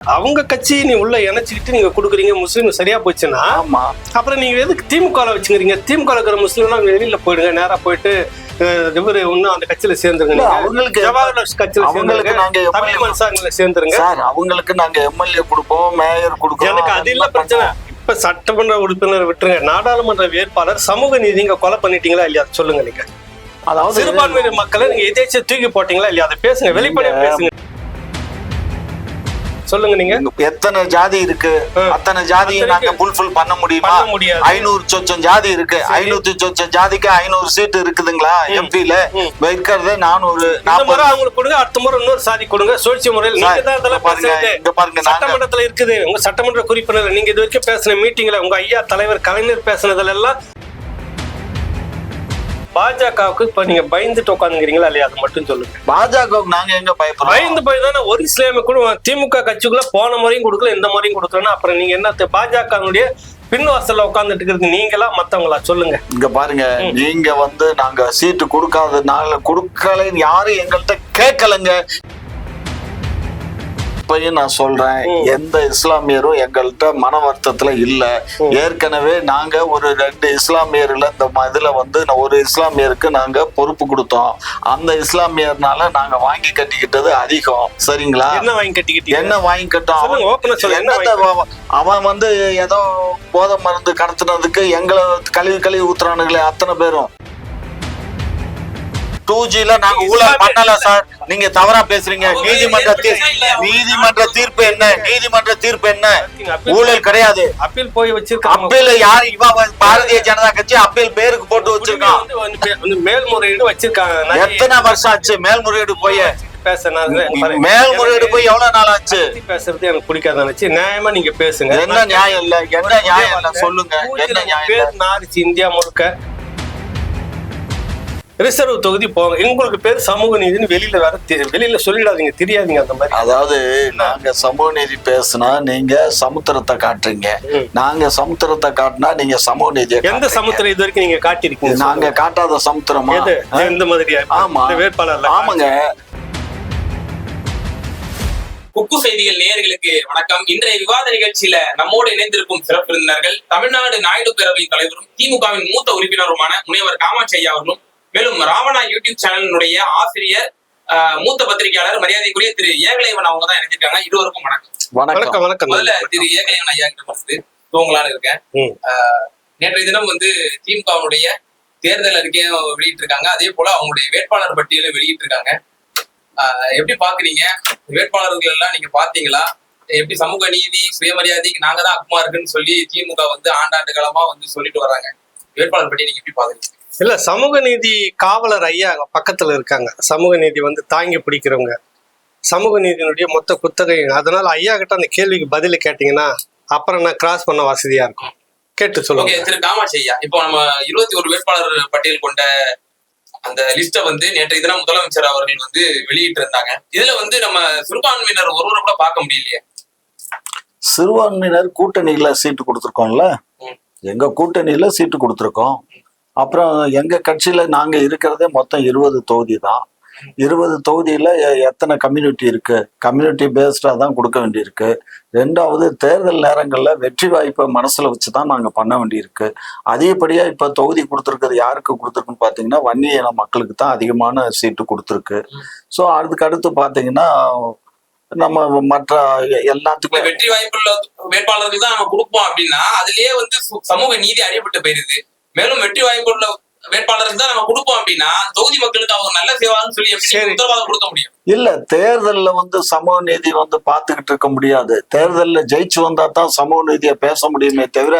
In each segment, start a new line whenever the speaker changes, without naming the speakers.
அவங்க கட்சி நீ உள்ள இணைச்சிக்கிட்டு நீங்க கொடுக்குறீங்க முஸ்லீம் சரியா போச்சுன்னா அப்புறம் நீங்க எதுக்கு திமுக வச்சுக்கிறீங்க? திமுக இருக்கிற முஸ்லீம்லாம் வெளியில போயிடுங்க, நேரா போயிட்டு இவரு இன்னும் அந்த கட்சியில சேர்ந்துருங்க.
அவங்களுக்கு
கட்சியில சேர்ந்துருங்க.
அவங்களுக்கு நாங்க எம்எல்ஏ கொடுப்போம், மேயர் கொடுப்போம்.
எனக்கு அது இல்ல பிரச்சனை. இப்ப சட்டமன்ற உறுப்பினர் விட்டுருங்க, நாடாளுமன்ற வேட்பாளர் சமூக நீதி நீங்க கொலை பண்ணிட்டீங்களா இல்லையா சொல்லுங்க. நீங்க அதாவது சிறுபான்மையினர் மக்களை நீங்க எதேச்சும் தூக்கி போட்டீங்களா இல்லையா? அதை பேசுங்க, வெளிப்படையா பேசுங்க, சொல்லுங்க. நீங்க
எத்தனை ஜாதி இருக்கு, அத்தனை ஜாதியை நாங்க ஃபுல்ஃபில் பண்ண முடியுமா? 500 சொச்சம் ஜாதி இருக்கு. 500 சொச்சம் ஜாதிக்கு 500 சீட் இருக்குதுங்களா? எம்பில வைக்கிறது 400.
அவங்களுக்கு கொடுங்க, அடுத்த முறை இன்னொரு சாதி கொடுங்க. சுழற்சி முறையில் பாருங்க, சட்டமன்றத்துல இருக்குது. உங்க சட்டமன்ற குறிப்பினர் நீங்க இது வரைக்கும் பேசின மீட்டிங்ல உங்க ஐயா தலைவர் கலைஞர் பேசுனதுல எல்லாம் பாஜகவுக்கு இப்ப நீங்க பயந்துட்டு உட்காந்துக்கிறீங்களா இல்லையா? அது மட்டும் சொல்லுங்க.
பாஜகவுக்கு நாங்க எங்க பயப்படுறோம்?
பயந்து போய் தானே ஒரு இஸ்லாமிய கூட திமுக கட்சிக்குள்ள போன முறையும் கொடுக்கல, இந்த முறையும் கொடுக்கலன்னா அப்புறம் நீங்க என்ன பாஜகனுடைய பின்வாசல்ல உட்கார்ந்துட்டு இருக்கிறது நீங்களா மத்தவங்களா சொல்லுங்க.
இங்க பாருங்க, நீங்க நாங்க சீட்டு கொடுக்காதனால கொடுக்கலன்னு யாரும் எங்கள்கிட்ட கேட்கலங்க. நான் சொல்றேன், எந்த இஸ்லாமியரும் எங்கள்கிட்ட மன வருத்தத்துல இல்ல. ஏற்கனவே நாங்க ஒரு 2 இஸ்லாமியர்ல இந்த இதுல ஒரு இஸ்லாமியருக்கு நாங்க பொறுப்பு கொடுத்தோம். அந்த இஸ்லாமியர்னால நாங்க வாங்கி கட்டிக்கிட்டது அதிகம். சரிங்களா?
என்ன வாங்கி கட்டிக்கிட்டீங்க?
என்ன வாங்கி கட்டோம்? அவன் ஏதோ போதை மருந்து கடத்தினதுக்கு எங்களை கழுவி ஊத்துறானுங்களே அத்தனை பேரும். 2Gல நாங்க ஊழல் பண்ணல சார். நீங்க தவறா பேசுறீங்க. நீதிமன்ற தீர்ப்பு என்ன? நீதிமன்ற தீர்ப்பு என்ன? ஊழல் கிடையாது.
அப்பீல் போய் வச்சிருக்காங்க.
அப்பீல் யாரு? பாரதிய ஜனதா கட்சி அப்பீல் பேருக்கு போட்டு வச்சிருக்கான்.
மேல்முறையீடு வச்சிருக்காங்க.
எத்தனை வருஷம் ஆச்சு மேல்முறையீடு போய்? மேல்முறையீடு போய் எவ்வளவு நாள் ஆச்சு?
பேசுறது எனக்கு பிடிக்காத நினைச்சு நியாயமா நீங்க பேசுங்க.
என்ன நியாயம் இல்ல? என்ன நியாயம் இல்ல சொல்லுங்க. என்ன நியாயம்?
நாரிச்சு இந்தியா முழுக்க ரிசர்வ் தொகுதி போங்க. உங்களுக்கு பேர் சமூக நீதினு வெளியில சொல்லிடாதீங்க, தெரியாதீங்க அந்த மாதிரி.
அதாவது நாங்க சமூக நீதி பேசுனா நீங்க சமுத்திரத்தை காட்டுறீங்க, நாங்க சமுத்திரத்தை காட்டினா நீங்க சமூக நீதியை.
எந்த சமுத்திரம் இது வரைக்கும் நீங்க காட்டிருக்கீங்க?
நாங்க காட்டாத சமுத்திரமா?
எந்த மாதிரியா?
ஆமா,
வேட்பாளர்.
ஆமாங்க.
குக்கு செய்திகள் நேயர்களுக்கு வணக்கம். இன்றைய விவாத நிகழ்ச்சியில நம்மோடு இணைந்திருக்கும் சிறப்பு விருந்தினர்கள் தமிழ்நாடு நாயுடு பேரவை தலைவரும் திமுகவின் மூத்த உறுப்பினருமான முனைவர் காமாட்சி ஐயா அவர்களும், மேலும் ராவணா யூடியூப் சேனலினுடைய ஆசிரியர், மூத்த பத்திரிகையாளர், மரியாதைக்குரிய திரு ஏகலைவன் அவங்க தான் இணைஞ்சிருக்காங்க. இருவருக்கும் வணக்கம்.
வணக்கம்.
முதல்ல திரு ஏகலைவன் ஐயா கிட்ட பார்த்து துவங்கலான்னு இருக்கேன். நேற்றைய தினம் திமுகவுடைய தேர்தல் அறிக்கையை வெளியிட்டு இருக்காங்க. அதே போல அவங்களுடைய வேட்பாளர் பட்டியலை வெளியிட்டு இருக்காங்க. எப்படி பாக்குறீங்க? வேட்பாளர்கள் எல்லாம் நீங்க பாத்தீங்களா? எப்படி சமூக நீதி சுயமரியாதைக்கு நாங்க தான் அக்குமா இருக்குன்னு சொல்லி திமுக ஆண்டாண்டு காலமா சொல்லிட்டு வராங்க. வேட்பாளர் பட்டியல் நீங்க எப்படி பாக்குறீங்க?
இல்ல, சமூக நீதி காவலர் ஐயா பக்கத்துல இருக்காங்க. சமூக நீதி தாங்கி பிடிக்கிறவங்க, சமூக நீதியினுடைய மொத்த குத்தகை. அதனால ஐயா கிட்ட அந்த கேள்விக்கு பதில கேட்டீங்கன்னா அப்புறம் நான் கிராஸ் பண்ண வசதியா இருக்கும். கேட்டு சொல்லுங்க.
திரு காமாட்சி ஐயா, இப்போ நம்ம 21 வேட்பாளர் பட்டியல் கொண்ட அந்த லிஸ்ட நேற்றைய தினம் முதலமைச்சர் அவர்கள் வெளியிட்டு இருந்தாங்க. இதுல நம்ம சிறுபான்மையினர் ஒருவரை கூட பார்க்க முடியலையே.
சிறுபான்மையினர் கூட்டணியில சீட்டு கொடுத்துருக்கோம்ல, எங்க கூட்டணியில சீட்டு கொடுத்துருக்கோம். அப்புறம் எங்க கட்சியில நாங்க இருக்கிறதே மொத்தம் 20 தொகுதி தான். 20 தொகுதியில எத்தனை கம்யூனிட்டி இருக்கு? கம்யூனிட்டி பேஸ்டா தான் கொடுக்க வேண்டியிருக்கு. 2வது, தேர்தல் நேரங்கள்ல வெற்றி வாய்ப்பை மனசுல வச்சுதான் நாங்க பண்ண வேண்டியிருக்கு. அதிகப்படியா இப்ப தொகுதி கொடுத்துருக்கிறது யாருக்கு கொடுத்துருக்குன்னு பாத்தீங்கன்னா வன்னிய இன மக்களுக்கு தான் அதிகமான சீட்டு கொடுத்துருக்கு. ஸோ அதுக்கு அடுத்து பாத்தீங்கன்னா நம்ம மற்ற எல்லாத்துக்கும்
வெற்றி வாய்ப்புள்ள வேட்பாளர்கள் தான் நம்ம கொடுப்போம் அப்படின்னா அதுலயே சமூக நீதி அடிபட்டு போயிருது. மேலும் வெற்றி வாய்ப்புள்ள வேட்பாளருக்கு தான் நம்ம கொடுப்போம் அப்படின்னா தொகுதி மக்களுக்கு அவங்க நல்ல சேவான்னு சொல்லி எப்படி உத்தரவாதம் கொடுக்க முடியும்?
இல்ல, தேர்தல்ல சமூக நீதி பாத்துக்கிட்டு இருக்க முடியாது. தேர்தல்ல ஜெயிச்சு வந்தா தான் சமூக நீதியை பேச முடியுமே தவிர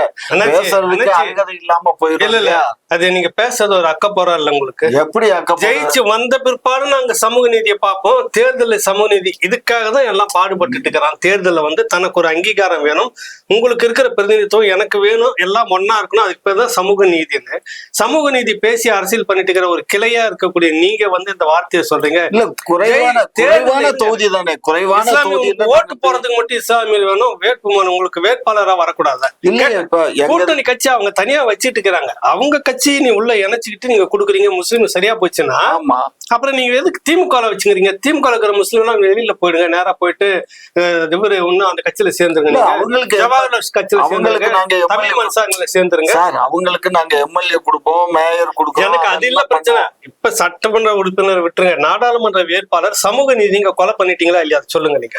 பேசுறதுக்கு அருகதை இல்லாம போயிடும். இல்லையா?
அது நீங்க பேசுறது ஒரு அக்கப்போறா இல்ல உங்களுக்கு?
எப்படி
ஜெயிச்சு வந்த பிற்பாடு நாங்க சமூக நீதியை பார்ப்போம். தேர்தலில் சமூக நீதி இதுக்காக தான் எல்லாம் பாடுபட்டு இருக்கிறான். தேர்தலில் தனக்கு ஒரு அங்கீகாரம் வேணும், உங்களுக்கு இருக்கிற பிரதிநிதித்துவம் எனக்கு வேணும், எல்லாம் ஒன்னா இருக்கணும். அதுக்கு பேர் தான் சமூக நீதின்னு. சமூக நீதி பேசி அரசியல் பண்ணிட்டு இருக்கிற ஒரு கிளையா இருக்கக்கூடிய நீங்க இந்த வார்த்தையை சொல்றீங்க.
இல்ல, குறைவான தொகுதி தானே, குறைவான
ஓட்டு போறதுக்கு மட்டும் இஸ்லாமியர் வேணும், வேட்புமனு உங்களுக்கு வேட்பாளரா வரக்கூடாது. கூட்டணி கட்சி அவங்க தனியா வச்சிட்டு இருக்கிறாங்க. அவங்க கட்சி நீ உள்ள இணைச்சிக்கிட்டு நீங்க கொடுக்குறீங்க முஸ்லீம் சரியா போச்சுன்னா அப்புறம் நீங்க எதுக்கு திமுக வச்சுக்கிறீங்க? திமுக இருக்கிற முஸ்லீம் எல்லாம் வெளியில போயிடுங்க, நேரா போயிட்டு இவரு இன்னும் அந்த கட்சியில சேர்ந்துருங்க.
அவங்களுக்கு
ஜவஹர்லால் கட்சியில
அவங்களுக்கு நாங்க
தமிழ் மன்சார்களை சேர்ந்துருங்க
சார். அவங்களுக்கு நாங்க எம்எல்ஏ கொடுப்போம், மேயர் கொடுப்போம்.
எனக்கு அது இல்ல பிரச்சனை. இப்ப சட்டமன்ற உறுப்பினர் விட்டுருங்க, நாடாளுமன்ற வேட்பாளர் சமூக நீதிங்க கொலை பண்ணிட்டீங்களா இல்லையா சொல்லுங்க. நீங்க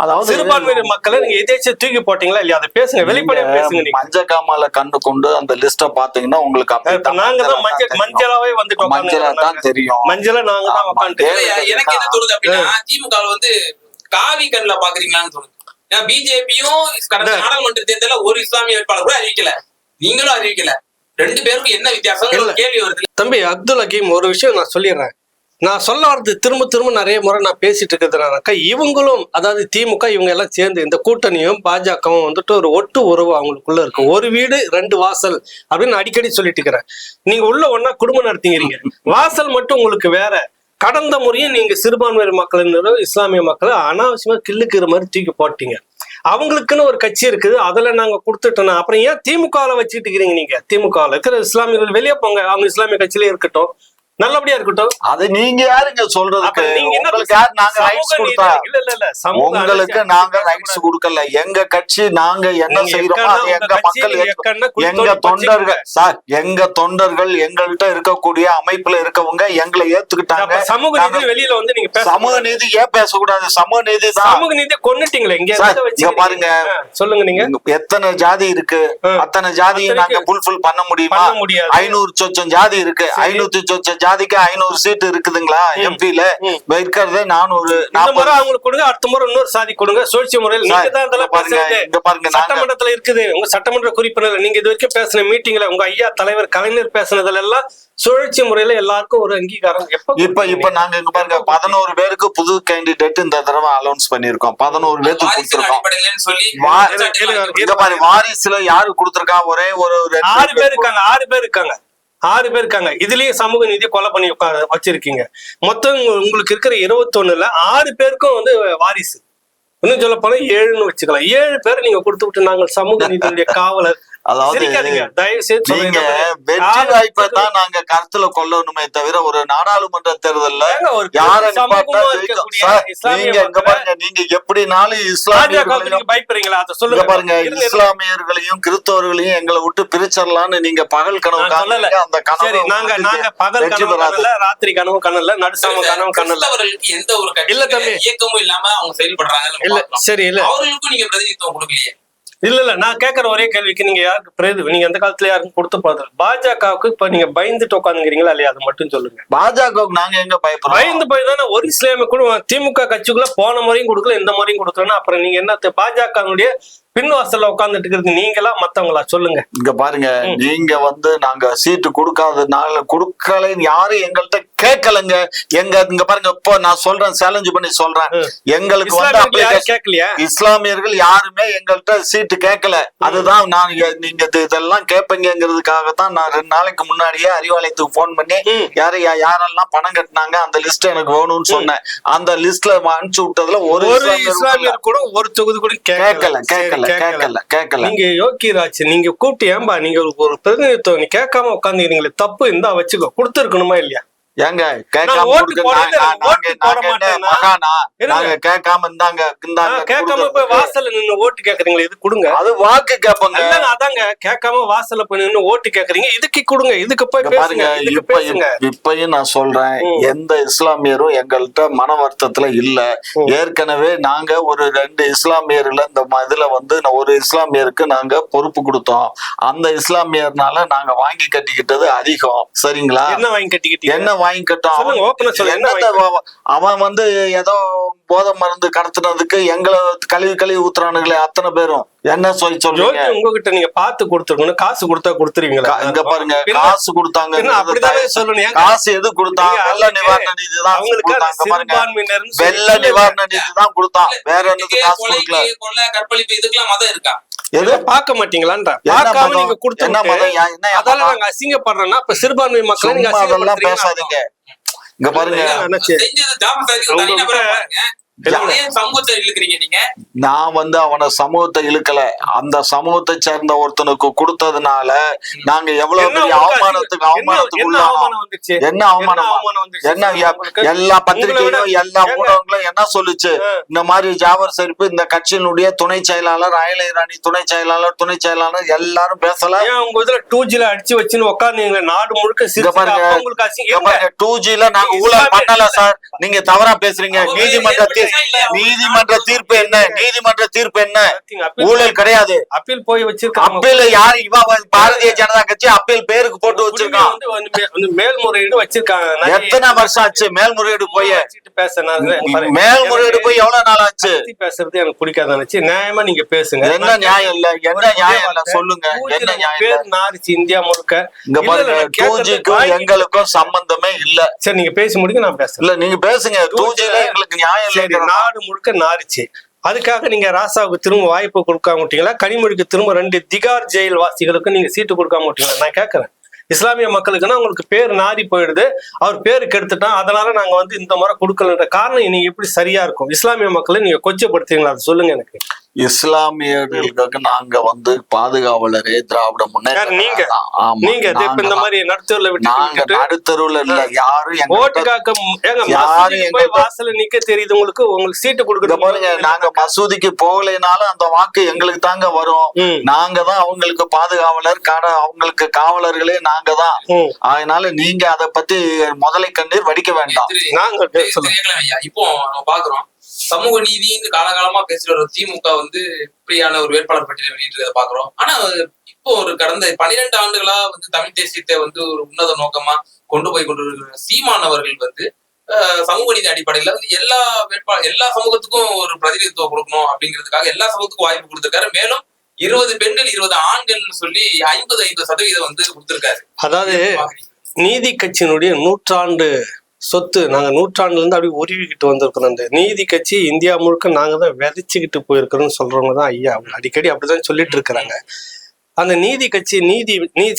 அதாவது
சிறுபான்மையினர் மக்களை நீங்க எதாச்சும் தூக்கி போட்டீங்களா இல்லையா? அதை பேசுங்க, வெளிப்படையா பேசுங்க. நீங்க
மஞ்சக்காமால கண்டு கொண்டு அந்த லிஸ்ட பாத்தீங்கன்னா உங்களுக்கு
நாங்க தான் மஞ்சளாவே வந்துட்டோம்.
மஞ்சளா தான் தெரியும்.
மஞ்சளா நாங்க தான் உட்காந்து.
எனக்கு என்ன தோணுது அப்படின்னா, திமுக வந்து காவி கண்ணுல பாக்குறீங்களான்னு தோணுது. பிஜேபியும் கடந்த நாடாளுமன்ற தேர்தல ஒரு இஸ்லாமிய வேட்பாளர் கூட அறிவிக்கல, நீங்களும் அறிவிக்கல. ரெண்டு பேருக்கும் என்ன வித்தியாசம் கேள்வி வருது.
தம்பி அப்துல் ஹக்கீம், ஒரு விஷயம் நான் சொல்லிடுறேன். நான் சொல்ல வர்றது திரும்ப நிறைய முறை நான் பேசிட்டு இருக்கிறதுனாக்கா, இவங்களும் அதாவது திமுக இவங்க எல்லாம் சேர்ந்து இந்த கூட்டணியும் பாஜகவும் வந்துட்டு ஒரு ஒட்டு உறவு அவங்களுக்குள்ள இருக்கு. ஒரு வீடு ரெண்டு வாசல் அப்படின்னு அடிக்கடி சொல்லிட்டு இருக்கிறேன். நீங்க உள்ள ஒன்னா குடும்பம் நடத்திக்கிறீங்க, வாசல் மட்டும் உங்களுக்கு வேற. கடந்த முறையும் நீங்க சிறுபான்மையினர் மக்களினரும் இஸ்லாமிய மக்களை அனாவசியமா கிள்ளுக்கிற மாதிரி தூக்கி போட்டீங்க. அவங்களுக்குன்னு ஒரு கட்சி இருக்குது, அதுல நாங்க கொடுத்துட்டோம். அப்புறம் ஏன் திமுகவில் வச்சுட்டு இருக்கிறீங்க? நீங்க திமுகவில் இருக்கிற இஸ்லாமியர்கள் வெளியே போங்க, அவங்க இஸ்லாமிய கட்சியிலே இருக்கட்டும், நல்லபடியா இருக்கட்டும்.
அது நீங்க யாருங்க சொல்றதுக்கு? உங்களுக்கு யார் நாங்க ரைட்ஸ் கொடுத்தா? உங்களுக்கு நாங்க ரைட்ஸ் கொடுக்கல. எங்க கட்சி நாங்க என்ன செய்யறோமோ அது எங்க மக்கள், எங்க தொண்டர்கள் சார், எங்க தொண்டர்கள் எங்கள்கிட்ட இருக்கக்கூடிய அமைப்புல இருக்கவங்க எங்களை ஏத்துக்கிட்டாங்க.
சமூக நீதி வெளியில வந்து நீங்க
சமூக நீதி ஏன் பேசக்கூடாது? சமூக நீதி தான்.
சமூக நீதி கொன்னுட்டீங்களே இங்க
பாருங்க.
சொல்லுங்க, நீங்க
எத்தனை ஜாதி இருக்கு, அத்தனை ஜாதியை நாங்க ஃபுல்ஃபில் பண்ண முடியுமா? 500 சொச்சம் ஜாதி இருக்கு. 500 சொச்சம் ஜாதிக்கு 500 சீட் இருக்குதுங்களா? எம்பில இருக்கிறது 400.
அவங்களுக்கு கொடுங்க, அடுத்த முறை இன்னொரு சாதி கொடுங்க. சுழற்சி முறையில் சட்டமன்றத்துல இருக்குது. உங்க சட்டமன்ற குறிப்பினர் நீங்க இது வரைக்கும் பேசின மீட்டிங்ல உங்க ஐயா தலைவர் கலைஞர் பேசினதுல எல்லாம் சுழற்சி முறையில எல்லாருக்கும் ஒரு அங்கீகாரம்.
இப்ப நாங்க இங்க பாருங்க, 11 பேருக்கு புது கேண்டிடேட் இந்த தடவை அலௌன்ஸ் பண்ணிருக்கோம். 11 பேருக்கு கொடுத்திருக்கோம். வாரிசுல யாரு கொடுத்திருக்கா? ஒரே ஒரு
6 பேர் இருக்காங்க. 6 பேர் இருக்காங்க. இதுலயும் சமூக நீதி கொலை பண்ணி வச்சிருக்கீங்க. மொத்தம் உங்களுக்கு இருக்கிற 21ல 6 பேருக்கும் வந்து வாரிசு. இன்னும் சொல்ல போனா 7ன்னு வச்சுக்கலாம். 7 பேர் நீங்க கொடுத்து விட்டு நாங்கள் சமூக நீதியுடைய காவலர்.
அதாவது நீங்க வெற்றி வாய்ப்பை தான் நாங்க கருத்துல கொள்ளணுமே தவிர ஒரு நாடாளுமன்ற தேர்தல்ல யார நீங்க எங்க பாருங்க, நீங்க எப்படினாலும் இஸ்லாமியர்களையும்
பயப்படுறீங்களா? அதை சொல்லுங்க.
பாருங்க, இஸ்லாமியர்களையும் கிறிஸ்தவர்களையும் எங்களை விட்டு பிரிச்சிடலாம்னு நீங்க பகல் கனவு காணல. அந்த கனவு
நாங்க பகல் கனவு காணல, ராத்திரி கனவு காணல, நடுசாம கனவு காணல.
எந்த ஒரு இல்ல தம்பி இயக்கமும் இல்லாம அவங்க செயல்படுறாங்க.
இல்ல சரி, இல்ல
அவர்களுக்கும் நீங்க பிரதிநிதித்துவம் கொடுக்கலையே.
இல்ல நான் கேட்கற ஒரே கேள்விக்கு நீங்க யாருக்கு நீங்க அந்த காலத்துல யாருக்கும் கொடுத்து பார்த்தது? பாஜகவுக்கு இப்ப நீங்க பயந்துட்டு உட்காந்துக்கிறீங்களா இல்லையா? அது மட்டும் சொல்லுங்க.
பாஜகவுக்கு நாங்க எங்க பயப்படுறோம்?
பயந்து போய் தானே ஒரு இஸ்லாமிய கூட திமுக கட்சிக்குள்ள போன முறையும் கொடுக்கல, இந்த முறையும் கொடுக்கலன்னா அப்புறம் நீங்க என்ன பாஜகவுடைய பின்வாசல்ல உட்கார்ந்துட்டு இருக்கிறது நீங்களா மத்தவங்களா? சொல்லுங்க.
இங்க பாருங்க, நீங்க வந்து நாங்க சீட்டு கொடுக்காதனால கொடுக்கலன்னு யாரும் எங்கள்கிட்ட கேட்கலங்க. இங்க பாருங்க, இப்போ நான் சொல்றேன், சேலஞ்ச் பண்ணி சொல்றேன், எங்களுக்கு வந்து
கேட்கலையா?
இஸ்லாமியர்கள் யாருமே எங்கள்கிட்ட சீட்டு கேட்கல. அதுதான் நான் நீங்க இதெல்லாம் கேட்பீங்கிறதுக்காகத்தான் நான் 2 நாளைக்கு முன்னாடியே அறிவாலயத்துக்கு போன் பண்ணி யாரெல்லாம் பணம் கட்டினாங்க அந்த லிஸ்ட் எனக்கு வேணும்னு சொன்னேன். அந்த லிஸ்ட்ல அனுப்பிச்சு விட்டதுல ஒரு
இஸ்லாமியர் கூட ஒரு தொகுதி கூட கேட்கல.
நீங்க
யோகிராஜ் நீங்க கூப்பிட்டு ஏன்பா நீங்க ஒரு பிரதிநிதித்துவம் கேட்காம உட்காந்துக்கிறீங்களே, தப்பு இருந்தா வச்சுக்கோ, கொடுத்துருக்கணுமா இல்லையா?
ஏங்க கேட்காம
வாசல்ல நின்னு ஓட்டு கேக்குறீங்களா? இது கொடுங்க.
அது வாக்கு கேட்பாங்க.
அதாங்க கேட்காம வாசல்ல போய் நின்னு ஓட்டு கேக்குறீங்க, இதுக்கு கொடுங்க. இதுக்கு போய் பாருங்க.
இப்பயும் நான் சொல்றேன், எந்த இஸ்லாமியரும் எங்கள்கிட்ட மன வருத்தத்துல இல்ல. ஏற்கனவே நாங்க ஒரு 2 இஸ்லாமியர்ல இந்த இதுல வந்து ஒரு இஸ்லாமியருக்கு நாங்க பொறுப்பு கொடுத்தோம். அந்த இஸ்லாமியர்னால நாங்க வாங்கி கட்டிக்கிட்டது அதிகம். சரிங்களா?
என்ன வாங்கி கட்டிக்கிட்டீங்க?
என்ன வாங்கிக்கட்டும். அவன் வந்து ஏதோ போதை மருந்து கடத்தினதுக்கு எங்களை கழுவி ஊத்துறானுங்களே அத்தனை பேரும். என்ன சொல்லுங்க,
உங்ககிட்ட நீங்க பாத்து கொடுத்துருக்கணும். காசு கொடுத்தா கொடுத்துருவீங்களா?
இங்க பாருங்க, காசு கொடுத்தாங்க. காசு எது கொடுத்தாங்க? வெள்ள நிவாரண நிதி தான் கொடுத்தாங்க. வெள்ள நிவாரண நிதி தான் கொடுத்தான். வேற என்னது காசு கொடுக்கல.
கற்பழிப்பு இதுக்கெல்லாம் மதம் இருக்கா?
எது பார்க்க மாட்டீங்களான்ற பார்க்காம நீங்க கொடுத்து அதால நாங்க அசிங்கப்படுறோம்னா இப்ப சிறுபான்மை மக்கள் நீங்க
அதெல்லாம் பேசாதீங்க. இங்க பாருங்க,
ஏன் சமூகத்தை இழுக்கிறீங்க நீங்க?
நான் வந்து அவனை சமூகத்தை இழுக்கல, அந்த சமூகத்தை சேர்ந்த ஒருத்தனுக்கு கொடுத்ததுனால நாங்க எவ்வளவு பெரிய அவமானத்துக்கு என்ன அவமானம் என்ன எல்லா பத்திரிகைகளும் எல்லா ஊடகங்களும் என்ன சொல்லுச்சு, இந்த மாதிரி ஜாவர் ஷெரீப் இந்த கட்சியினுடைய துணை செயலாளர், அயலை ராணி துணை செயலாளர் எல்லாரும் பேசல.
உங்க இதுல 2G அடிச்சு வச்சுன்னு உட்காந்து நாடு முழுக்க
2G நாங்க ஊழல் பண்ணல சார், நீங்க தவறா பேசுறீங்க. நீதிமன்ற தீர்ப்பு என்ன? ஊழல் கிடையாது.
அப்பீல் போய் வச்சிருக்காங்க.
அப்பீல் யாரு? பாரதிய ஜனதா கட்சி அப்பீல் பேருக்கு போட்டு வச்சிருக்கான்.
மேல்முறையீடு வச்சிருக்காங்க.
எத்தனை வருஷம் ஆச்சு மேல்முறையீடு போய்? மேல்முறையீடு போய் எவ்வளவு நாள் ஆச்சு?
பேசுறது எனக்கு பிடிக்காத நியாயமா நீங்க பேசுங்க.
என்ன நியாயம் இல்ல சொல்லுங்க. என்ன நியாயம்?
நாரிச்சு இந்தியா முழுக்க.
இங்க பாருங்க, 2Gக்கும் எங்களுக்கும் சம்பந்தமே இல்ல.
சரி, நீங்க பேசி முடிக்க நான் பேசுறேன்.
இல்ல நீங்க பேசுங்க. 2Gல எங்களுக்கு நியாயம் இல்ல.
நாடு முழுக்க நாரிச்சு. அதுக்காக நீங்க ராசாவுக்கு திரும்ப வாய்ப்பு கொடுக்காம விட்டீங்களா? கனிமொழிக்கு திரும்ப 2 திகார் ஜெயில் வாசிகளுக்கு நீங்க சீட்டு கொடுக்காம விட்டீங்களா? நான் கேட்கறேன். இஸ்லாமிய மக்களுக்குன்னா உங்களுக்கு பேர் நாரி போயிடுது, அவர் பேரு கெடுத்துட்டான், அதனால நாங்க வந்து இந்த முறை கொடுக்கலன்ற காரணம் நீங்க எப்படி சரியா இருக்கும்? இஸ்லாமிய மக்களை நீங்க கொச்சப்படுத்துறீங்களா? அது சொல்லுங்க எனக்கு.
இஸ்லாமியர்களுக்கு நாங்க வந்து பாதுகாவலரே திராவிட முன்னேற்ற
நீங்க இந்த மாதிரி நடுத்தருல விட்டு
நாங்க நடுத்தருல இல்ல. யாரும்
போய் வாசல்ல நிக்க தெரியுது உங்களுக்கு சீட்டு கொடுக்குற
பாருங்க. நாங்க மசூதிக்கு போகலைனாலும் அந்த வாக்கு எங்களுக்கு தாங்க வரும். நாங்க தான் அவங்களுக்கு பாதுகாவலர், அவங்களுக்கு காவலர்களே நாங்க தான். அதனால நீங்க அதை பத்தி முதலை கண்ணீர் வடிக்க வேண்டாம்.
இப்போ பாக்குறோம் சமூக நீதினு காலகாலமா பேசுற ஒரு திமுக வந்து இப்படியான ஒரு வேட்பாளர் பட்டியலை வெளியிட்டு பாக்குறோம். ஆனா இப்போ ஒரு கடந்த 12 ஆண்டுகளா வந்து தமிழ் தேசியத்தை வந்து ஒரு உன்னத நோக்கமா கொண்டு போய் கொண்டிருக்கிற சீமானவர்கள் வந்து சமூக நீதி அடிப்படையில வந்து எல்லா சமூகத்துக்கும் ஒரு பிரதிநிதித்துவம் கொடுக்கணும் அப்படிங்கிறதுக்காக எல்லா சமூகத்துக்கும் வாய்ப்பு கொடுத்திருக்காரு. மேலும் 20 பெண்கள் 20 ஆண்கள்னு சொல்லி 55% வந்து கொடுத்திருக்காரு.
அதாவது நீதி கட்சியினுடைய 100 சொத்து நாங்க 100 இருந்து அப்படியே உருவிக்கிட்டு வந்திருக்கிறோம். அந்த நீதி கட்சி இந்தியா முழுக்க நாங்க தான் விதைச்சுக்கிட்டு போயிருக்கிறோம்னு சொல்றவங்க தான் ஐயா அடிக்கடி அப்படிதான் சொல்லிட்டு இருக்கிறாங்க. அந்த நீதி கட்சி